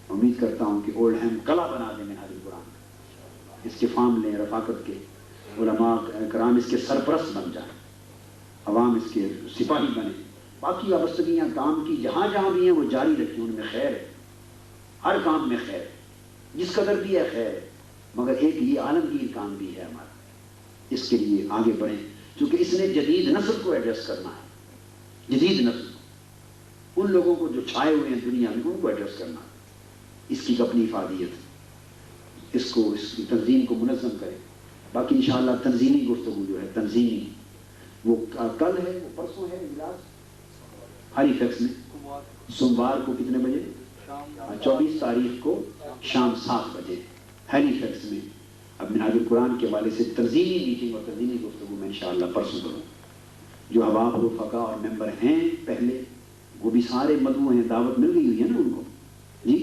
امید کرتا ہوں کہ اولڈ ہیم قلعہ بنا دیں منہاج القرآن، اس کے فام لیں، رفاقت کے علماء کرام اس کے سرپرست بن جائیں، عوام اس کے سپاہی بنے، باقی وابستگیاں کام کی جہاں جہاں بھی ہیں وہ جاری رکھیں، ان میں خیر ہے، ہر کام میں خیر ہے، جس قدر بھی ہے خیر ہے، مگر ایک یہ عالمگیر کام بھی ہے ہمارا، اس کے لیے آگے بڑھیں، چونکہ اس نے جدید نسل کو ایڈریس کرنا ہے، جدید نسل ان لوگوں کو جو چھائے ہوئے ہیں دنیا میں ان کو ایڈریس کرنا ہے، اس کی اپنی افادیت، اس کی تنظیم کو منظم کریں۔ باقی انشاءاللہ تنظیمی گفتگو جو ہے تنظیمی وہ کل ہے، وہ پرسوں ہے اجلاس ہیلی فیکس میں، سوموار کو کتنے بجے؟ 24 تاریخ کو شام 7 بجے ہیلی فیکس میں۔ اب منہاج القرآن کے حوالے سے تنظیمی میٹنگ اور تنظیمی گفتگو میں انشاءاللہ پرسوں کروں۔ جو احباب رفقا اور ممبر ہیں پہلے وہ بھی سارے مدعو ہیں، دعوت مل گئی ہوئی ہے نا ان کو جی،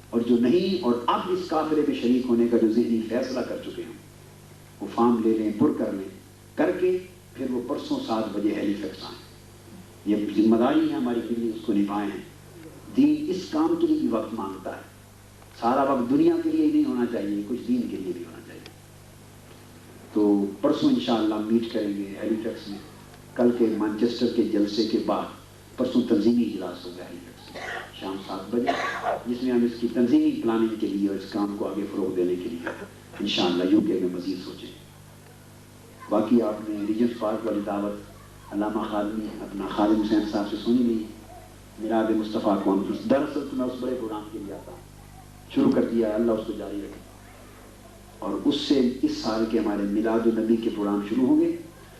اور جو نہیں اور اب اس قافلے میں شریک ہونے کا جو ذہنی فیصلہ کر چکے ہیں وہ فارم لے لیں، پر کر لیں، کر کے پھر وہ پرسوں 7 بجے ہیلی فیکس آئیں۔ یہ ذمہ داری ہے ہماری کے لیے، اس کو نبھائیں۔ دین اس کام کے لیے بھی وقت مانگتا ہے، سارا وقت دنیا کے لیے ہی نہیں ہونا چاہیے، کچھ دین کے لیے بھی ہونا چاہیے۔ تو پرسوں انشاءاللہ میٹ کریں گے ہیلی فیکس میں، کل کے مانچسٹر کے جلسے کے بعد پرسوں تنظیمی اجلاس ہوگا ہیلی فیکس میں شام 7 بجے، جس میں ہم اس کی تنظیمی پلاننگ کے لیے اور اس کام کو آگے فروغ دینے کے لیے انشاءاللہ UK میں مزید سوچیں۔ باقی آپ نے ریجنس پارک والی دعوت علامہ خادمی اپنا خادم حسین صاحب سے سنی لی، میلاد مصطفیٰ کانفرنس، دراصل تو میں اس بڑے پروگرام کے لیے آتا ہوں، شروع کر دیا ہے، اللہ اس کو جاری رکھے، اور اس سے اس سال کے ہمارے میلاد النبی کے پروگرام شروع ہوں گے،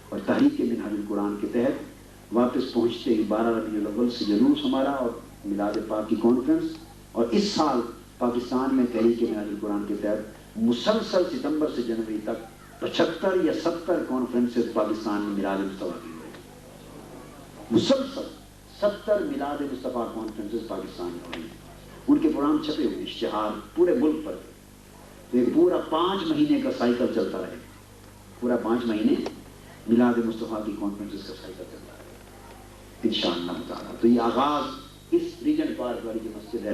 اور تحریک منہاج القرآن کے تحت واپس پہنچتے ہی 12 ربیع الاول سے جلوس ہمارا اور میلاد پاک کی کانفرنس، اور اس سال پاکستان میں تحریک منہاج القرآن کے تحت مسلسل ستمبر سے جنوری تک 75 یا 70 کانفرنسز پاکستان میں میلاد مصطفیٰ کی ہوئی، مسلسل 70 میلاد مصطفیٰ کانفرنسز پاکستان میں ہوئی، ان کے پروگرام چھپے ہوئے اشتہار پورے ملک پر، تو ایک پورا 5 مہینے کا سائیکل چلتا رہے، پورا 5 مہینے میلاد مصطفیٰ کی کانفرنسز کا سائیکل چلتا رہے انشاءاللہ تعالیٰ۔ تو یہ آغاز اس ریجن پارک والی جو مسجد ہے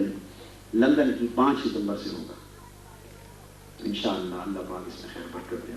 لندن کی 5 ستمبر سے ہوگا، انشاءاللہ اللہ پاک اس میں خیر برکت دے۔